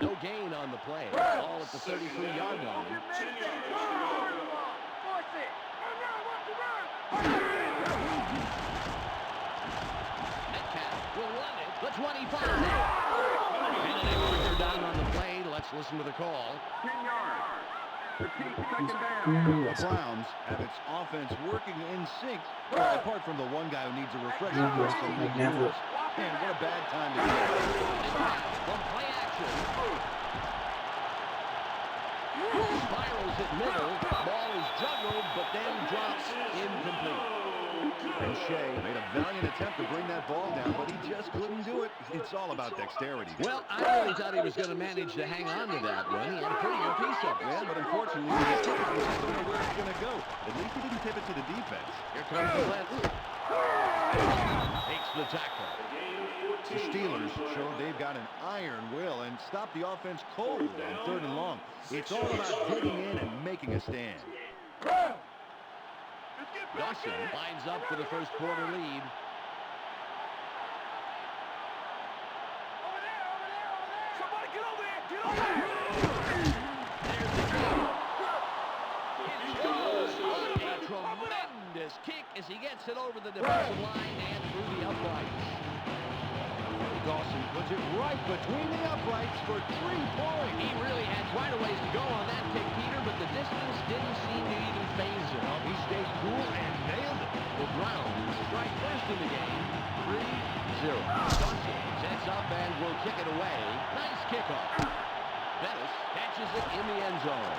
No gain on the play. Ball at the 33-yard line. Metcalf will run it. The 25. And they mark her down on the play. Let's listen to the call. 10 yards. Repeat second down. The Browns have its offense working in sync, apart from the one guy who needs a refresher. Man, what a bad time to get it. From play action. Spirals at middle. Ball is juggled, but then drops incomplete. And Shea made a valiant attempt to bring that ball down, but he just couldn't do it. It's all about dexterity. Well, I really thought he was going to manage to hang on to that one. He had a pretty good piece of it. Yeah, but unfortunately, he just don't know where it's going to go. At least he didn't tip it to the defense. Here comes the blitz. Takes the tackle. The Steelers showed they've got an iron will and stopped the offense cold on 3rd and long. It's all about digging in and making a stand. Dawson lines up for the first quarter lead. Somebody get over there! Get over there! There's the kick. It's good. A tremendous kick as he gets it over the defensive line and through the uprights. Dawson puts it right between the uprights for 3 points. He really had quite a ways to go on that kick, Peter, but the distance didn't seem to even faze him. He stayed cool and nailed it. The Browns strike first in the game, 3-0. Dawson sets up and will kick it away. Nice kickoff. Bettis catches it in the end zone.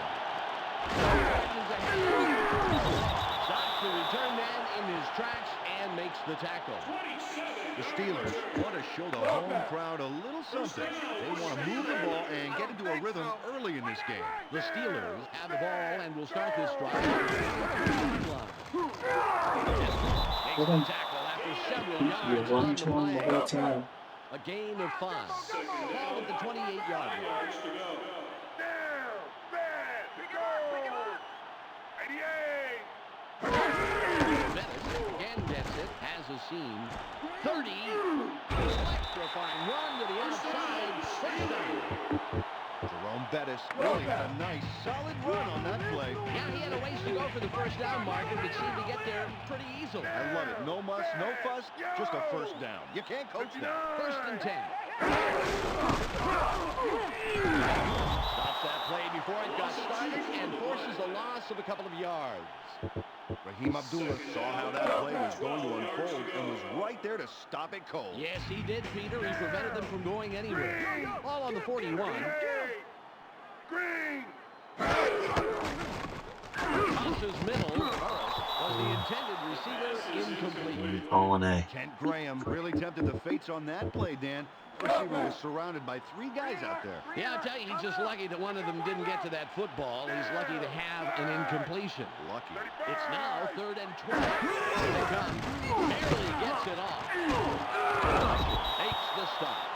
Stops the return man in his tracks and makes the tackle. The Steelers want to show the home crowd a little something. They want to move the ball and get into a rhythm early in this game. The Steelers have the ball and will start this drive. Takes the tackle after several yards on the play. A gain of 5. Ball at the 28-yard line. Down! Bad! Pick it up! 88! Bettis again gets it, has a seam. 30. Electrifying run to the outside. First down. Jerome Bettis really had a nice, solid run on that play. Yeah, he had a ways to go for the first down marker, but seemed to get there pretty easily. I love it. No muss, no fuss, just a first down. You can't coach that. First and 10. Stops that play before it got started and forces a loss of a couple of yards. Raheem Abdullah saw how that play was going to unfold and was right there to stop it cold. Yes, he did, Peter. He prevented them from going anywhere. All on the 41. Green! Tosses middle. Burris was the intended receiver, incomplete. Calling A. Kent Graham really tempted the fates on that play, Dan. The receiver was surrounded by 3 guys out there. Yeah, I'll tell you, he's just lucky that one of them didn't get to that football. He's lucky to have an incompletion. Lucky. It's now 3rd and 12. Here they come. Barely gets it off. Takes the stop.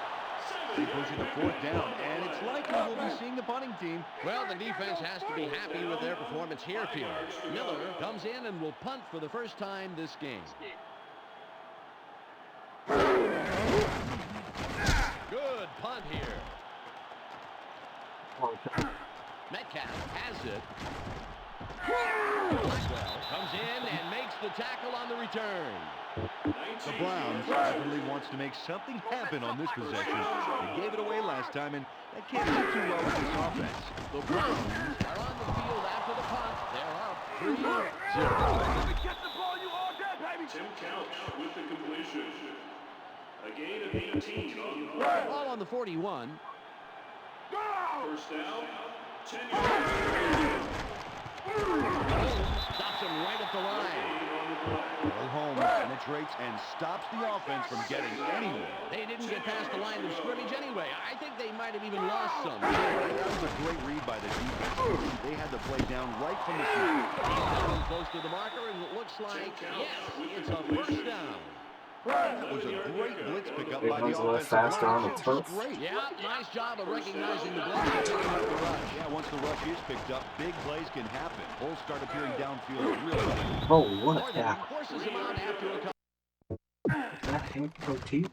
They push it to 4th down, and it's likely we'll be seeing the punting team. Well, the defense has to be happy with their performance here, Peter. Miller comes in and will punt for the first time this game. Good punt here. Metcalf has it. Blackwell comes in and makes the tackle on the return. The Browns definitely wants to make something happen on this possession. They gave it away last time, and that can't do too well with this offense. The Browns are on the field after the punt. They're up 3-0. Let me catch the ball, you all day, baby! Tim Couch with the completion. A gain of 18 on Ball on the 41. Go! first down. 10 yards. Stops him right at the line. Earl Holmes penetrates and stops the offense from getting anywhere. They didn't get past the line of scrimmage anyway. I think they might have even lost some. That was a great read by the defense. They had the play down right from the snap. He's down close to the marker, and it looks like, yes, it's a first down. That was a great blitz pickup It by the runs a little offensive faster line. on the Just turf. Great. Yeah, nice job of recognizing the blitz and picking up the rush. Yeah, once the rush is picked up, big plays can happen. Holes start appearing downfield real quick. Oh, what a Morgan tackle. forces him out after a couple. That Hank Protein.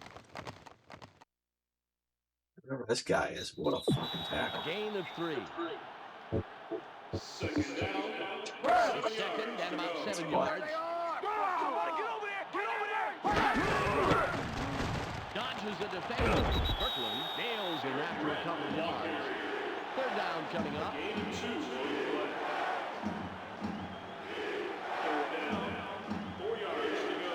Whoever this guy is, what a fucking tackle. Gain of 3. Second down. It's second and about 7 yards. Somebody get over there! Get over there! Dodges a defender. Kirkland nails him after a couple of yards. 3rd down coming up. Gain of 2. Third down. 4 yards to go.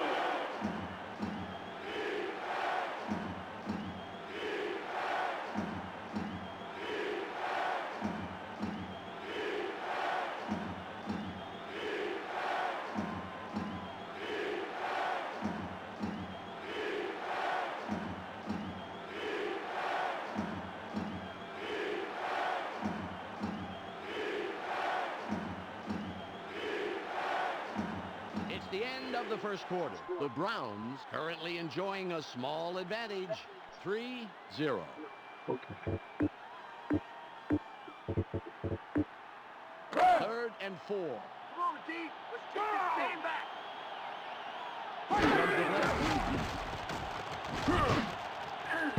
of the first quarter. The Browns currently enjoying a small advantage, 3-0. Okay. 3rd and 4. Come on, D. Let's take this game back.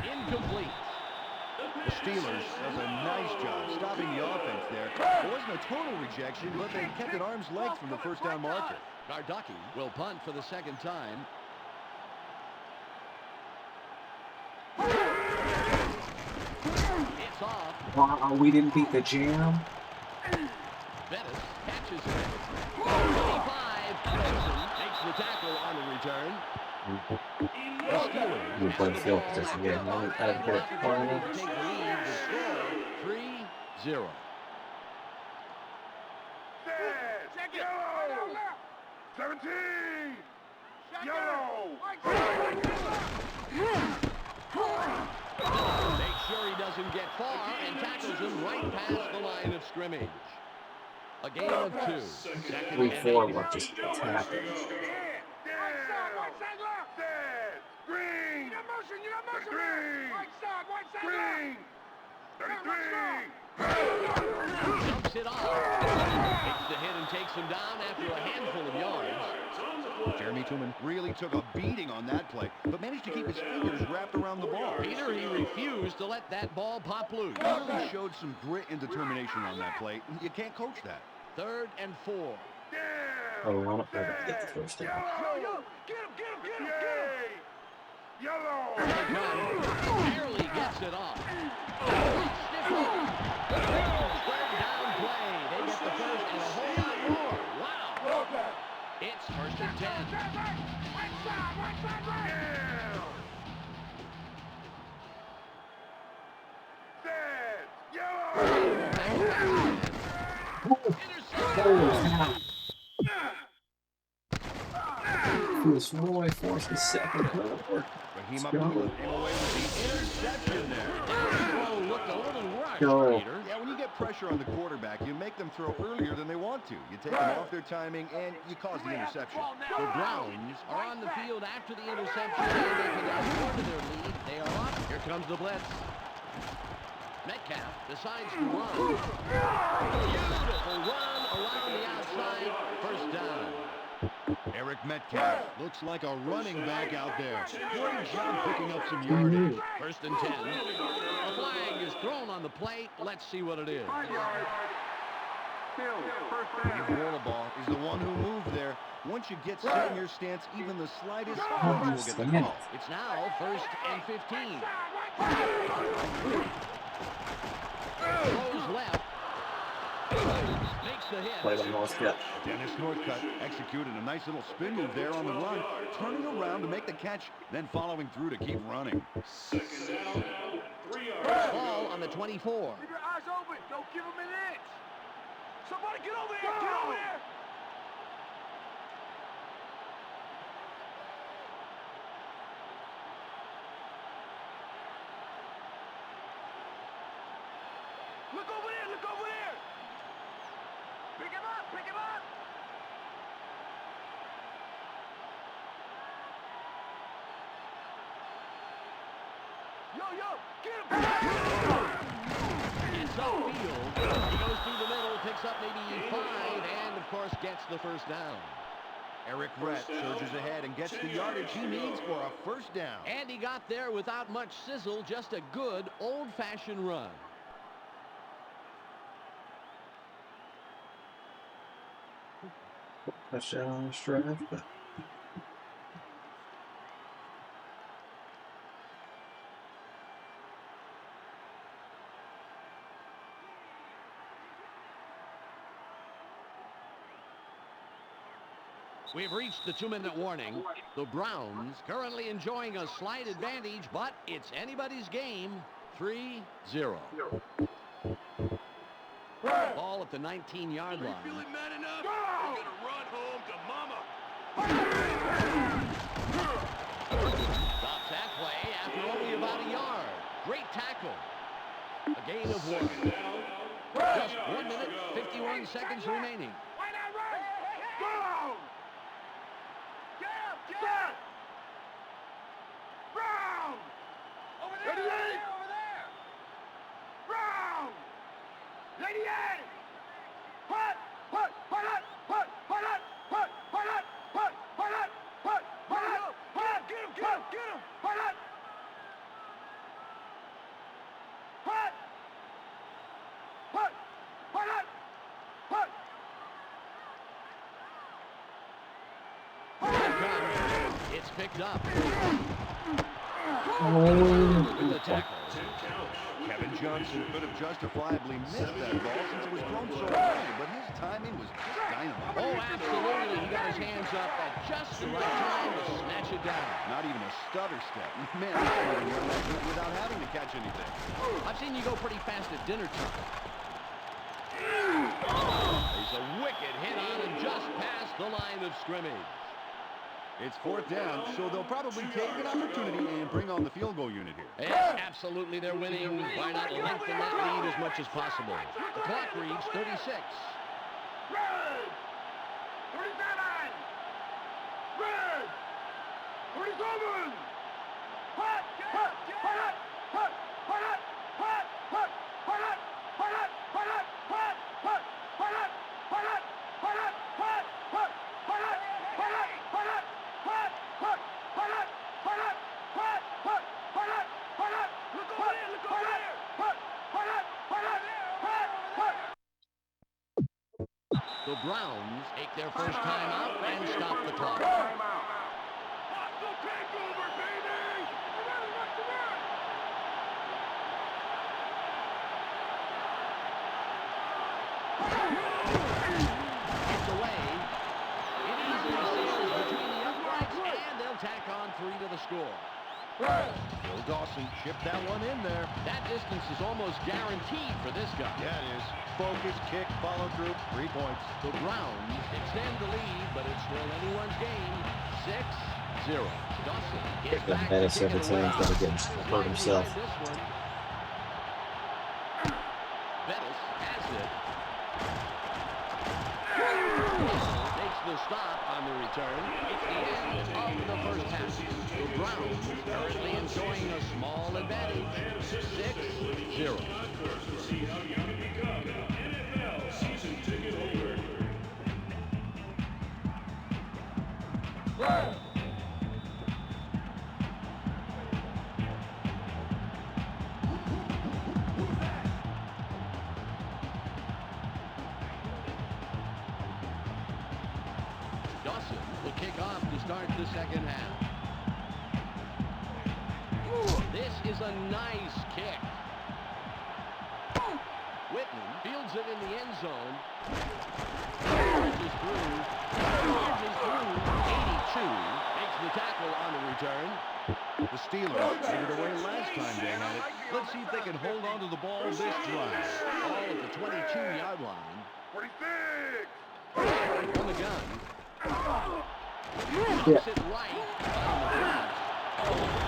Incomplete. The Steelers does a nice job stopping the offense there. It wasn't a total rejection, but they kept it arm's length from the first down marker. Gardocki will punt for the second time. It's off. Wow, we didn't beat the jam. Bettis catches it. 25. Anderson makes the tackle on the return. The Steelers You play field position game. I didn't hit it finally. take the lead. The score 3-0. Check it. Yellow. 17. Yellow. Make sure he doesn't get far and tackles him right past the line of scrimmage. A game of 2. Second We and four 8. were just attacking. Green. You got motion. You got motion. Green. Right side. Green. 33. Jumps it off. Takes the hit and takes him down after a handful of yards. Jeremy Tooman really took a beating on that play, but managed to keep his fingers wrapped around the ball. Peter, he refused to let that ball pop loose. He really showed some grit and determination on that play. You can't coach that. 3rd and 4. Oh, we want to get the first down. Yo. Get him. Yellow. Barely gets it off. Stiff arm. Third down play. They get the first and a whole lot more. Wow. It's 1st and 10. Right side. Yellow. Intercepted. Roy forced the second quarter. Raheem Abdullah came away with the interception there. That throw looked a little rushed, Go. Peter. Yeah, when you get pressure on the quarterback, you make them throw earlier than they want to. You take them off their timing, and you cause the interception. The Browns are on the field after the interception, and they can add more to their lead. They are up. Here comes the blitz. Metcalf decides to run. Beautiful run around the outside. First down. Eric Metcalf looks like a running back out there. Great job picking up some yardage. 1st and 10. A flag is thrown on the plate. Let's see what it is. Dave Warleball is the one who moved there. Once you get set in your stance, even the slightest touch will get the call. It's now 1st and 15. Throws left. Makes the hit. Play the most catch. Dennis Northcutt executed a nice little spin move there on the run, turning around to make the catch, then following through to keep running. 2nd down, 3 yards. Ball on the 24. Keep your eyes open. Don't give him an inch. Somebody get over here. Get over here. Look over there. Look over there. Pick him up. Pick him up. Yo. Get him. It's upfield. He goes through the middle, picks up maybe 5, and of course gets the first down. Eric Brett surges ahead and gets the yardage he needs for a first down. And he got there without much sizzle, just a good old-fashioned run. Touchdown on this drive, but We've reached the 2-minute warning. The Browns currently enjoying a slight advantage, but it's anybody's game. 3-0. Ball at the 19-yard line. Feeling mad enough? We're gonna run home to mama. Stops that play after only about a yard. Great tackle. A gain of 1. Just 1 minute, 51 seconds remaining. Why not run? Go! come. It's picked up. Oh, With the tackle. Kevin Johnson could have justifiably missed that ball since it was thrown so high, but his timing was just dynamite. Oh, absolutely. He got his hands up at just the right time to snatch it down. Not even a stutter step. Man, I can't even run that good without having to catch anything. I've seen you go pretty fast at dinner time. There's a wicked hit on him just past the line of scrimmage. It's 4th down, so they'll probably take an opportunity and bring on the field goal unit here. Yes, absolutely, they're winning. Why not lengthen that lead as much as possible? The clock reads 36. Red! 37! Red! 37! Hut! Hut! Hut! Hut! Hut! Hut! Hut! Hut! Hut! Hut! Hut! Hut! Hut! Hut! Hut! Hut! Hut! Hut! The Browns take their first time out and stop the clock. Hostile takeover, baby! It's away. It easily sails between the uprights, and they'll tack on 3 to the score. Bill Dawson chipped that one in there. That distance is almost guaranteed for this guy. Yeah, it is. Focus, kick, follow through, 3 points. The Browns extend the lead, but it's still anyone's game. 6-0. Dawson gets the back better to kicking 7 times around. than against hurt himself. Bettis has it. Makes the stop on the return. It's the end of the first half. The Browns currently enjoying a small advantage. 6-0. Dawson will kick off to start the second half. This is a nice kick. Whitman fields it in the end zone. Marches through. 82. Makes the tackle on the return. The Steelers gave it away last time they had it. Let's see if they can hold on to the ball this drive. All at the 22-yard line. 46! On the gun. Knocks it right on the ground.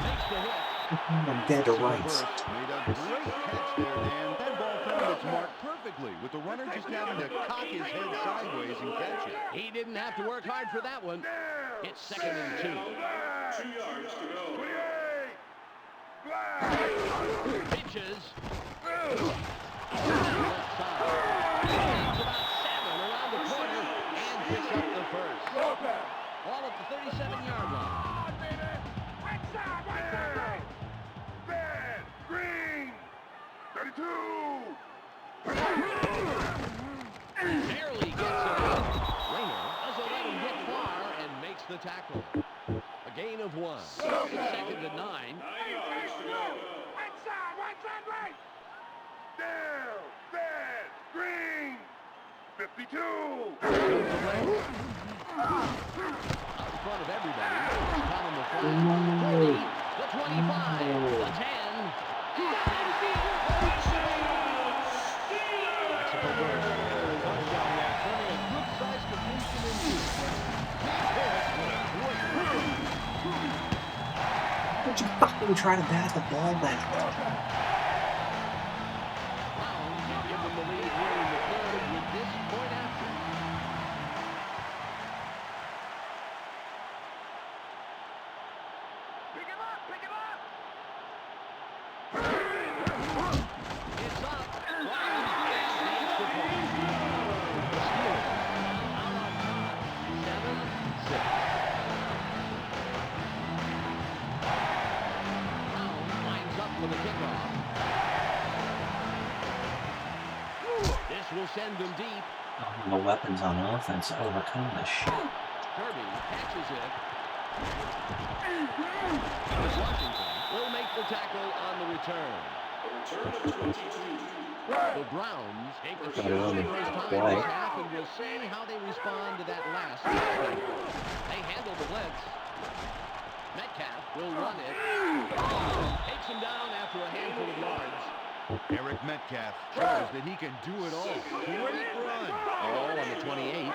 Makes the hit. I'm dead to rights. Made a great catch there, Dan. That ball found its mark perfectly, with the runner just having to cock his head sideways and catch it. He didn't have to work hard for that one. It's 2nd and 2. 2 yards to go. 28! Pitches. Left side. He's about 7 around the corner and picks up the first. All at the 37-yard line. Right side, right! Red, green, 32! Barely gets it out. Rayner doesn't let him get far and makes the tackle. A gain of 1. It's 2nd and 9. 9 yards to go. Right side, right! Down, red, green, 52! Out in front of everybody. Colin McFly. 40, the 25, the 10. Mexico Burst. Touchdown there, turning a good-sized completion into. Don't you fucking try to bat the ball back. Browns give them the lead here in the 3rd with this point after. Pick him up! It's up. Browns get the extra point. Steelers out on top, 7-6. Brown lines up for the kickoff. This will send them deep. The weapons on offense overcome this shit. Kirby catches it. Washington will make the tackle on the return. A return of 22. The Browns take the Gotta field for run the it. first time Why? this half, and we'll see how they respond to that last play. They handle the blitz. Metcalf will run it. Takes him down after a handful of yards. Eric Metcalf shows that he can do it all. Great run. Oh, on the 28.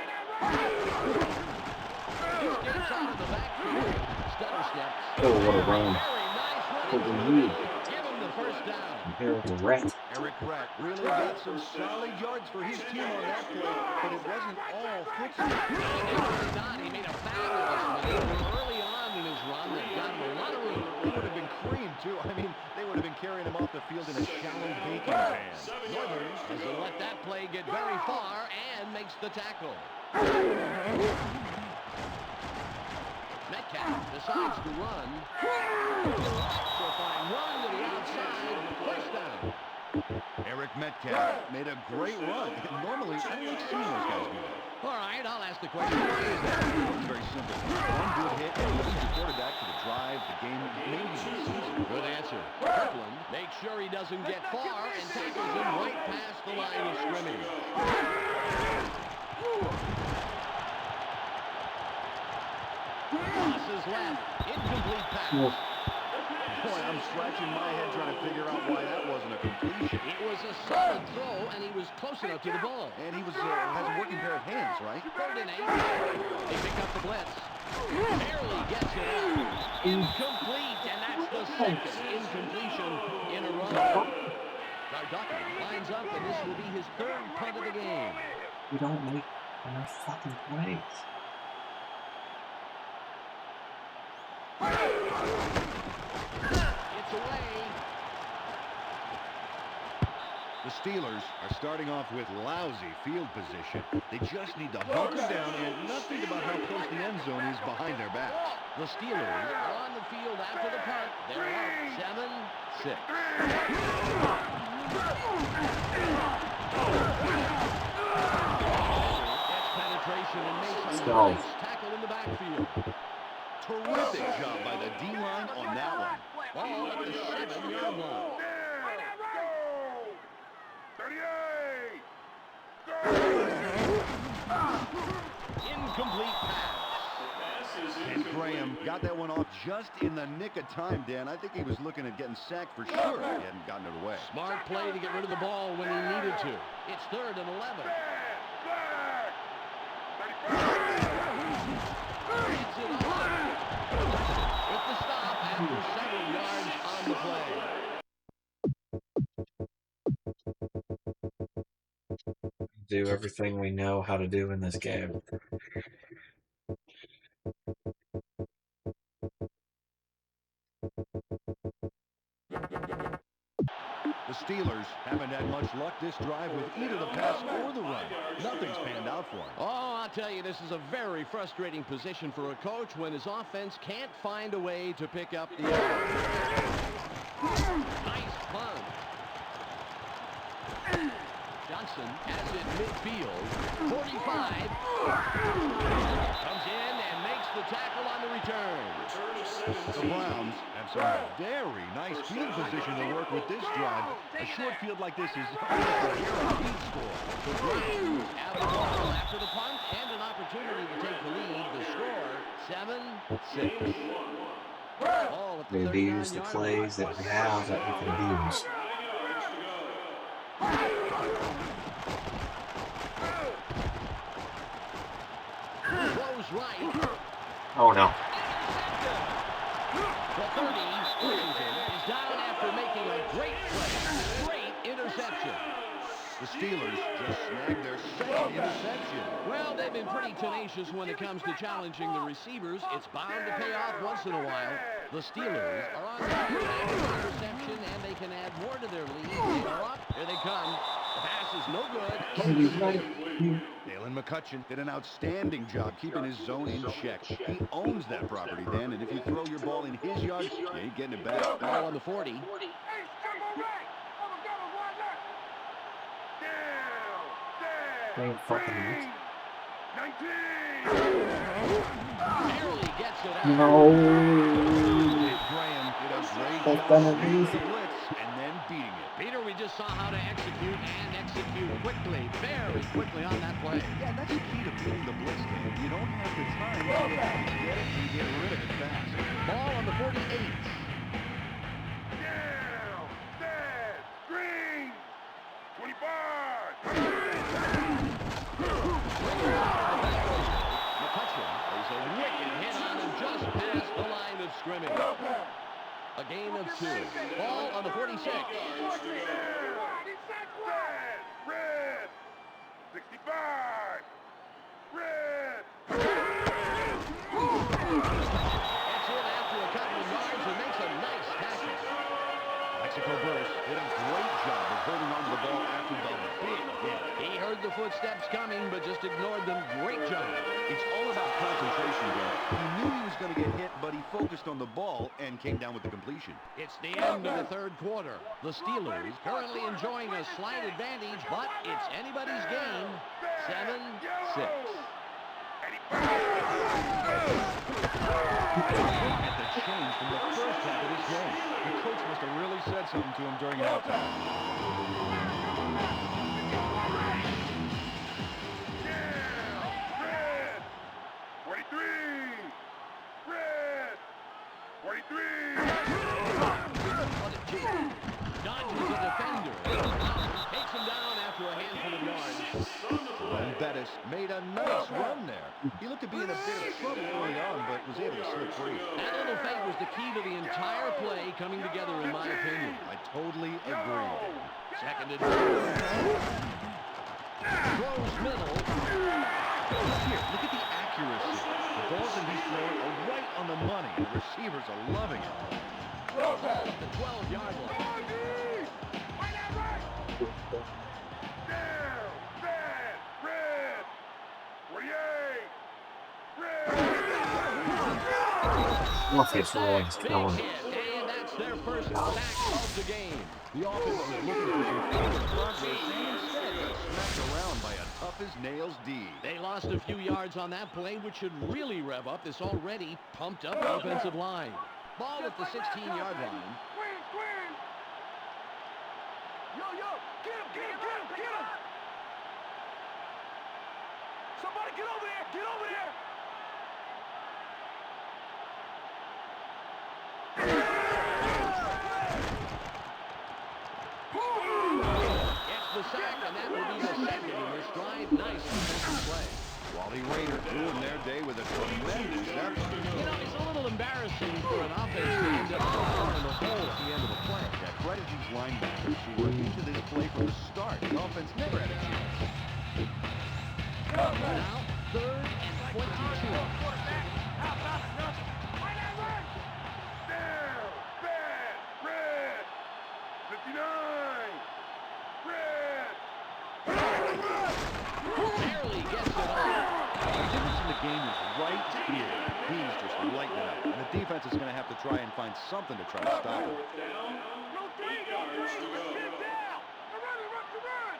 Escapes out of the backfield. Stutter steps. Oh, what a run. Very nice What running. a move. Give him the first down. Compared to Rhett. Eric Rhett really got some solid yards for his team on that play, but it wasn't all footsie. Definitely not. He made a battle of this maneuver early on in his run that got him a lot of room. He would have been creamed, too. I mean, they would have been carrying him off the field in a shallow baking pan. Northern doesn't let that play get very far and makes the tackle. Metcalf decides to run. Electrifying run to the outside. First down. Eric Metcalf made a great run. Normally, I don't like seeing those guys do that. All right, I'll ask the question. Why is that? It's very simple. One good hit and leads the quarterback to the drive, the game, maybe the season. Good answer. Kirkland makes sure he doesn't get far and tackles him right past the line of scrimmage. Passes left. Incomplete pass. Boy, I'm scratching my head trying to figure out why that wasn't a completion. It was a solid throw, and he was close enough to the ball. And he was has a working pair of hands, right? 3rd and 8. They pick up the blitz. Barely gets it off. Incomplete, and that's the second incompletion in a row. Gardocki lines up, and this will be his 3rd punt of the game. We don't make enough fucking plays. It's away. The Steelers are starting off with lousy field position. They just need to hunker down and not think about how close the end zone is behind their backs. The Steelers are on the field after the punt. They're up 7-6. Gets penetration and makes a nice tackle in the backfield. Terrific job by the D-line on that one. Ball at the 7-yard line. Incomplete pass. And Graham got that one off just in the nick of time, Dan. I think he was looking at getting sacked for sure. He hadn't gotten it away. Smart play to get rid of the ball when he needed to. It's 3rd and 11. Gets it off. With the stop after several yards on the play. Do everything we know how to do in this game. The Steelers haven't had much luck this drive with either the pass or the run. Nothing's panned out for them. Oh, I'll tell you, this is a very frustrating position for a coach when his offense can't find a way to pick up the yard. Nice punt. Johnson has it midfield. 45. Comes in and makes the tackle on the return. The Browns have some very nice field position to work with this drive. A short field like this is almost a guaranteed score. The Browns have the ball after the punt and an opportunity to take the lead. The score, 7-6. Ball at the We abuse the 39-yard plays that we have that we can abuse. Throws right. Oh no. The 30, Washington, is down after making a great play. Great interception. The Steelers just snagged their second interception. Well, they've been pretty tenacious when it comes to challenging the receivers. It's bound to pay off once in a while. The Steelers are on the interception, and they can add more to their lead. They are up. Here they come. The pass is no good. Dalen McCutcheon did an outstanding job keeping his zone in check. He owns that property, Dan, and if you throw your ball in his yard, you ain't getting it back. Ball on the 40. Ain't fucking Barely gets it out. No. Graham did a great That's job gonna reading be- the blitz and then beating it. Peter, we just saw how to execute and execute quickly, very quickly on that play. Yeah, that's the key to beating the blitz game. You don't have the time, so you get it and you get rid of it fast. Ball on the 48. Down, set, green, 25. McCutcheon plays a wicked hit on him just past the line of scrimmage. A gain of 2. Ball on the 46. Set, red, 65. Red. Gets in after a couple of yards and makes a nice tackle. Mexico burst did a great job of holding on to the ball after the big hit. He heard the footsteps coming, but just ignored them. Great job. It's all about concentration, Dan. He knew he was going to get hit, but he focused on the ball and came down with the completion. It's the end of the third quarter. The Steelers currently enjoying a slight advantage, but it's anybody's game. 7-6. At the change from the first half of this game. The coach must have really said something to him during halftime. Red. 43. Red. 43. Dodges a defender. Takes him down after a handful of yards. And Bettis made a nice run there. He looked to be in a bit of trouble early on, but was able to slip free. That little fake was the key to the entire play coming together, in my opinion. I totally agree. Second and 2. Throws middle. Here, look at the accuracy. The balls that he's throwing are right on the money. The receivers are loving it. The 12-yard line. Down, set, red. 48. Red. Offense rolling is Big killing. hit, and that's their first sack of the game. The offense is looking for some further progress, and instead got smacked around by a tough-as-nails D. They lost a few yards on that play, which should really rev up this already pumped-up offensive line. Ball at the 16-yard line. Swing. Yo, get him. Somebody get over there. Gets the sack, and that will be the second in this drive. Nice defensive play. Wally Rader doing their day with a tremendous effort. You know, it's a little embarrassing for an offense to end up down in the hole at the end of the play. Yeah, credit these linebackers who were into this play from the start. The offense never had a chance. Now, third and 22. Down, set, red. 59. Red. Barely gets it off. The difference in the game is right here. He's just lighting it up. And the defense is going to have to try and find something to try to stop him. No three. Let's get down. Run.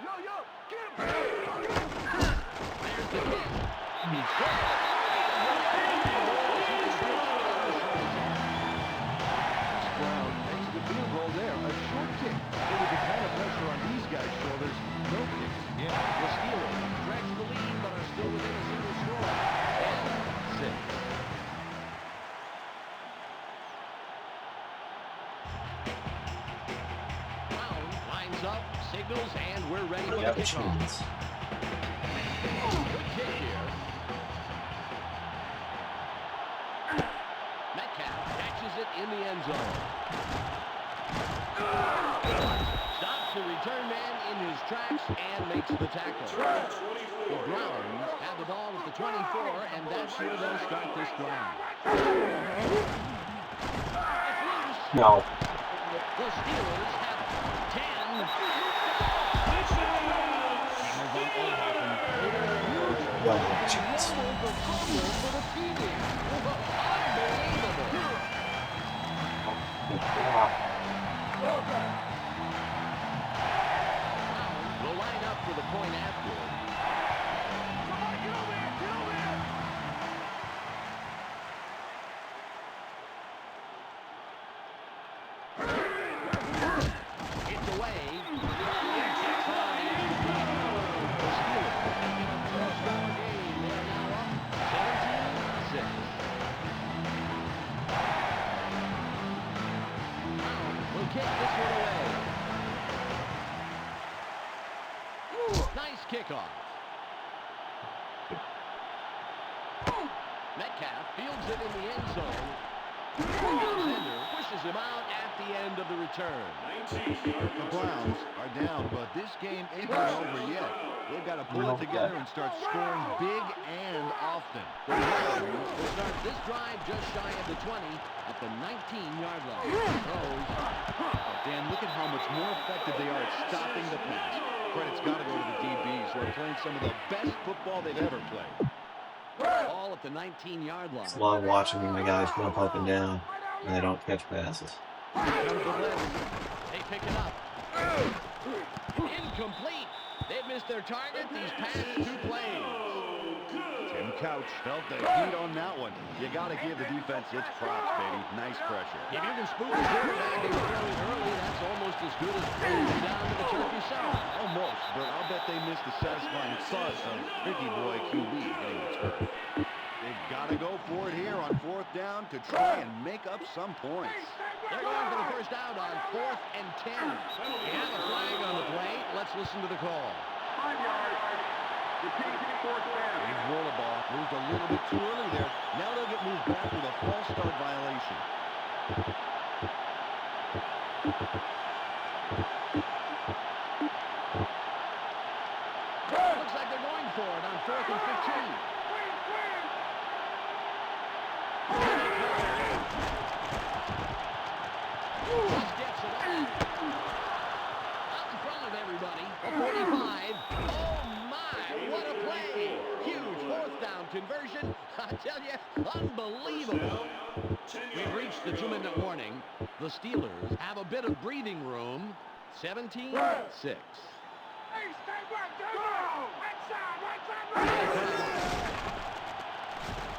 Yo, get him. There's the kick. He's good. Brown makes the field goal there. A short kick. But with the kind of pressure on these guys' shoulders, no kick. Yeah, the Steelers stretch the lead, but are still within a single score. And 6. Brown lines up, signals, and we're ready for the Got a kickoff. chance. Good kick here. Metcalf catches it in the end zone. Stops the return man in his tracks and makes the tackle. The Browns have the ball at the 24, and that's where they'll start this drive. No. The Steelers have 10. Got a chance. Unbelievable. Will line up for the point after. Somebody get over here! Get over here! It's away. Kicks on into the Steelers picking up 2-score game. They are now up 17-6. Will kick this one away. Nice kickoff. Metcalf fields it in the end zone. Defender pushes him out at the end of the return. 19-yard The Browns are down, but this game isn't over yet. They've got to pull it together and start scoring big and often. The Browns will start this drive just shy of the 20 at the 19-yard line. Throws. Dan, look at how much more effective they are at stopping the pass. Credit's got to go to the DBs, who are playing some of the best football they've ever played. All at the 19-yard line. It's a lot of watching my guys jump up and down, and they don't catch passes. Here comes the blitz. They pick it up. Incomplete. They've missed their target these past 2 plays. Tim Couch felt the heat on that one. You got to give the defense its props, baby. Nice pressure. If you can spook the quarterback and throw it early, that's almost as good as throwing it down to the turf yourself. Almost, but I'll bet they missed the satisfying sauce of Ricky Boy QB hitting the turf. They've got to go for it here on 4th down to try and make up some points. They're going for the first out on 4th and 10. They have a flag on the play. Let's listen to the call. 5 yards. Repeat 4th down. They've rolled the ball, moved a little bit too early there. Now they'll get moved back with a false start violation. Looks like they're going for it on 4th and 15. Just gets it out in front of everybody. A 45. Oh my, what a play. Huge 4th down conversion. I tell you, unbelievable. We've reached the 2-minute warning. The Steelers have a bit of breathing room. 17-6. Hey, stay back, go! Right side,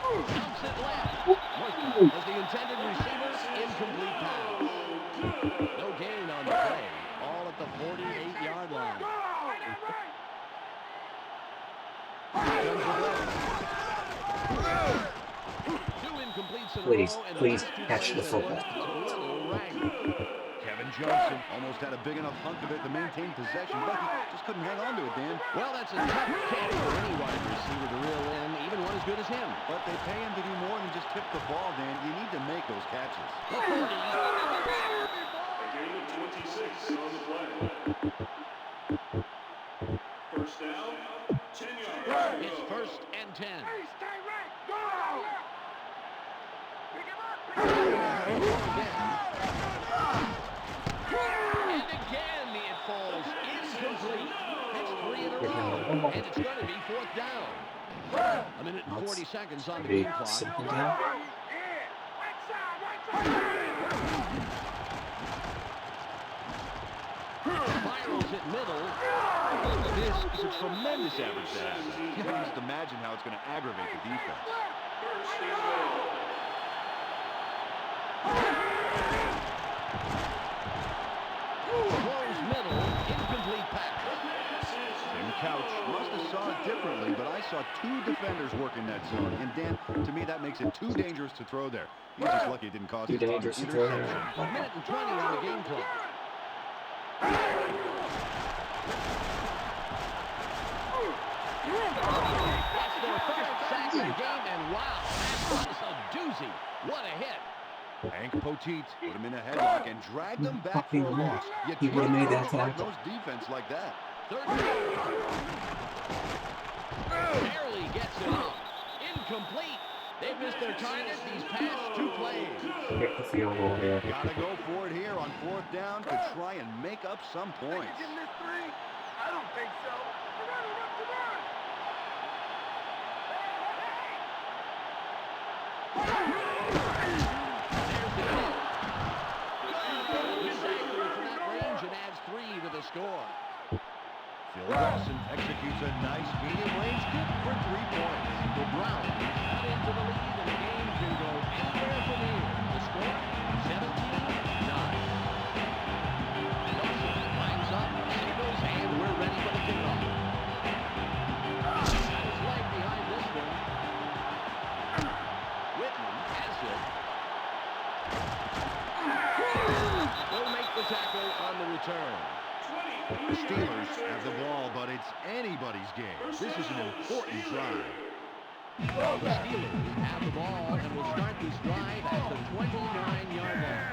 Dumps it left. As the intended receiver, incomplete pass. No gain on the play. All at the 48-yard line. Two incompletes in a Please, row, and please last 2 catch the plays football. left. It's a little ragged. Kevin Johnson almost had a big enough hunk of it to maintain possession, but he just couldn't hang on to it, Dan. Well, that's a tough catch for any wide receiver to reel in, even one as good as him. But they pay him to do more than just tip the ball, Dan. You need to make those catches. The 40. A gain of 26 on the play. First down, 10 yards. It's 1st and 10. Hey, stay right, go! Pick him up, And again, it falls incomplete. That's 3 in a row. And it's going to be 4th down. A minute and 40 seconds on the game clock. Simple now. right side. Spirals it middle. This is a tremendous average to have. You can just imagine how it's going to aggravate the defense. First and goal. Close middle. Incomplete pass. Tim Couch must have saw it differently, but I saw 2 defenders working that zone. And Dan, to me, that makes it too dangerous to throw there. He's just lucky it didn't cost Too his team an dangerous to throw there. interception. A minute and 20 on the game clock. That's their 3rd sack of the game, and wow, that was a doozy. What a hit. Hank Poteet put him in a headlock and dragged them back for a loss. You He would've made that can't tackle. those defense like that. 3rd down. Barely gets it out. Incomplete. They've missed their target these past 2 plays. Kick the field goal here. Gotta go for it here on 4th down to try and make up some points. Give him this 3? I don't think so. Come on, come on. There's the kick. the score. Phil Dawson executes a nice medium-range kick for 3 points. The Browns cut into the lead, and the game can go anywhere from here. The score, 17-9. Dawson lines up, signals, and we're ready for the kickoff. Got his leg behind this one. Whitman has it. Will make the tackle on the return. The Steelers have the ball, but it's anybody's game. This is an important drive. The Steelers have the ball and will start this drive at the 29-yard line.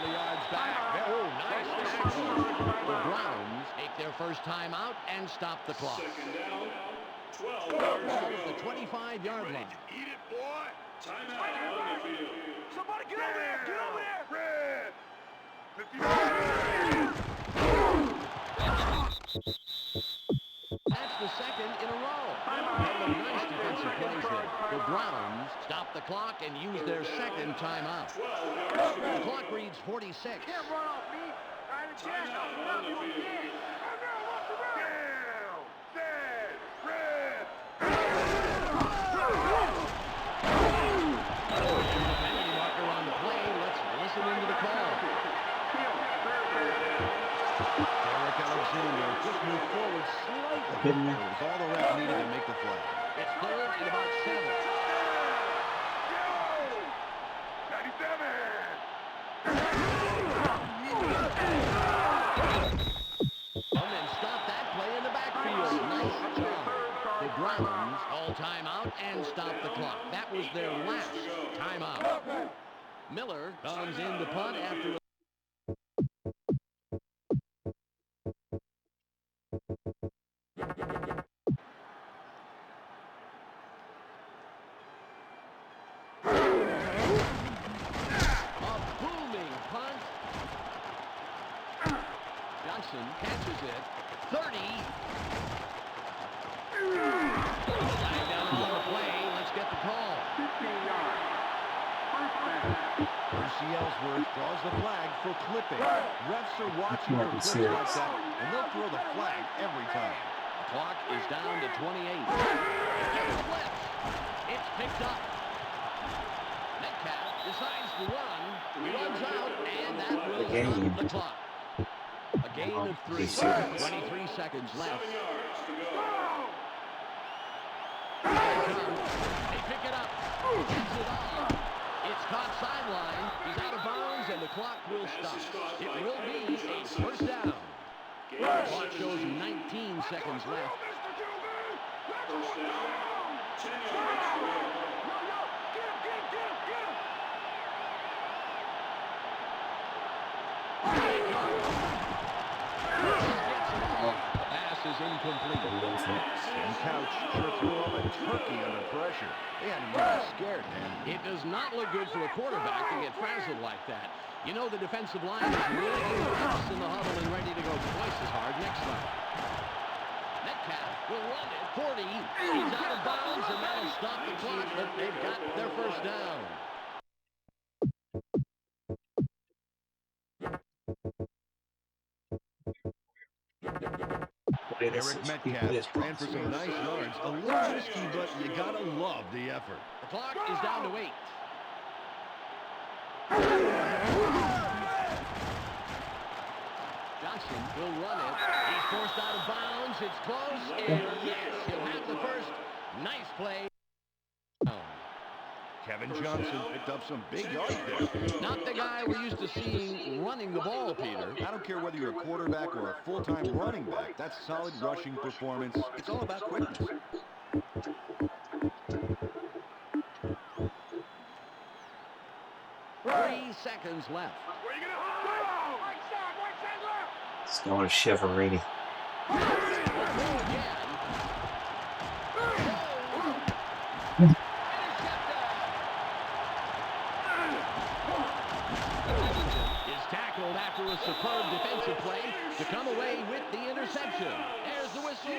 Yards back. Oh, nice tackle. The Browns take their first time out and stop the clock. Second down, 12 yards to go. The 25-yard line. Eat it, boy. Timeout on the field. Somebody get over there. Get over there. Red. Lift your That's the second in a row. Couple of nice defensive plays there. The Browns stop the clock and use their second timeout. 12 yards to The go. clock reads 46. Can't run off me. Trying to check. Timeout on the field. Down. Dead. Red. Penalty marker on the play. Let's listen into the call. Derek Alexander just moved forward slightly. It was all the ref needed to make the flag. It's third and about 7. Yo. 97. And then stop that play in the backfield. Nice job. The Browns all timeout and stop the clock. That was their last timeout. Miller comes in to punt after a booming punt. Johnson catches it. 30. Flag down on the play. Let's get the call. 15 yards. First down. Percy Ellsworth draws the flag for clipping. Refs are watching for Martin clips Sears. like that, and they'll throw the flag every time. The clock is down to 28. It's flipped. It's picked up. Metcalf decides to run. He runs out, and that will game. stop the clock. A gain of 3. 23 seconds left. 7 yards to go. They pick it up. Gets it off. It's caught sideline. He's out of bounds, and the clock will stop. It will be a first down. The clock shows 19 seconds left. First down, 10 yards to go. Pass is incomplete. And Couch sure threw up a turkey under pressure. They had him really scared, man. It does not look good for a quarterback to get frazzled like that. You know the defensive line is really fast in the huddle and ready to go twice as hard next time. Metcalf will run it. 40. He's out of bounds, and that'll stop the clock, but they've got their first down. Eric Metcalf ran for some nice yards. A little risky, but you gotta love the effort. The clock is down to 8. Johnson will run it. He's forced out of bounds. It's close, and yes, he'll have the first. Nice play. Kevin Johnson picked up some big yards there. Not the guy we're used to seeing running the ball, Peter. I don't care whether you're a quarterback or a full-time running back. That's solid rushing performance. It's all about quickness. 3 seconds left. Where you gonna hold? Right side left. It's going to Chiaverini. We'll go again. Is tackled after a superb defensive play to come away with the interception. There's the whistle.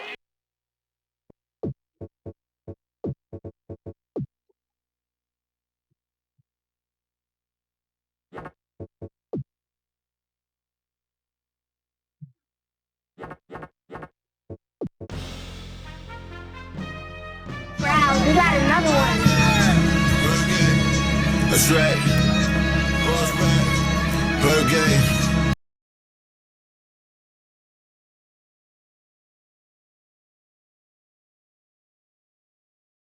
That's right. Per game.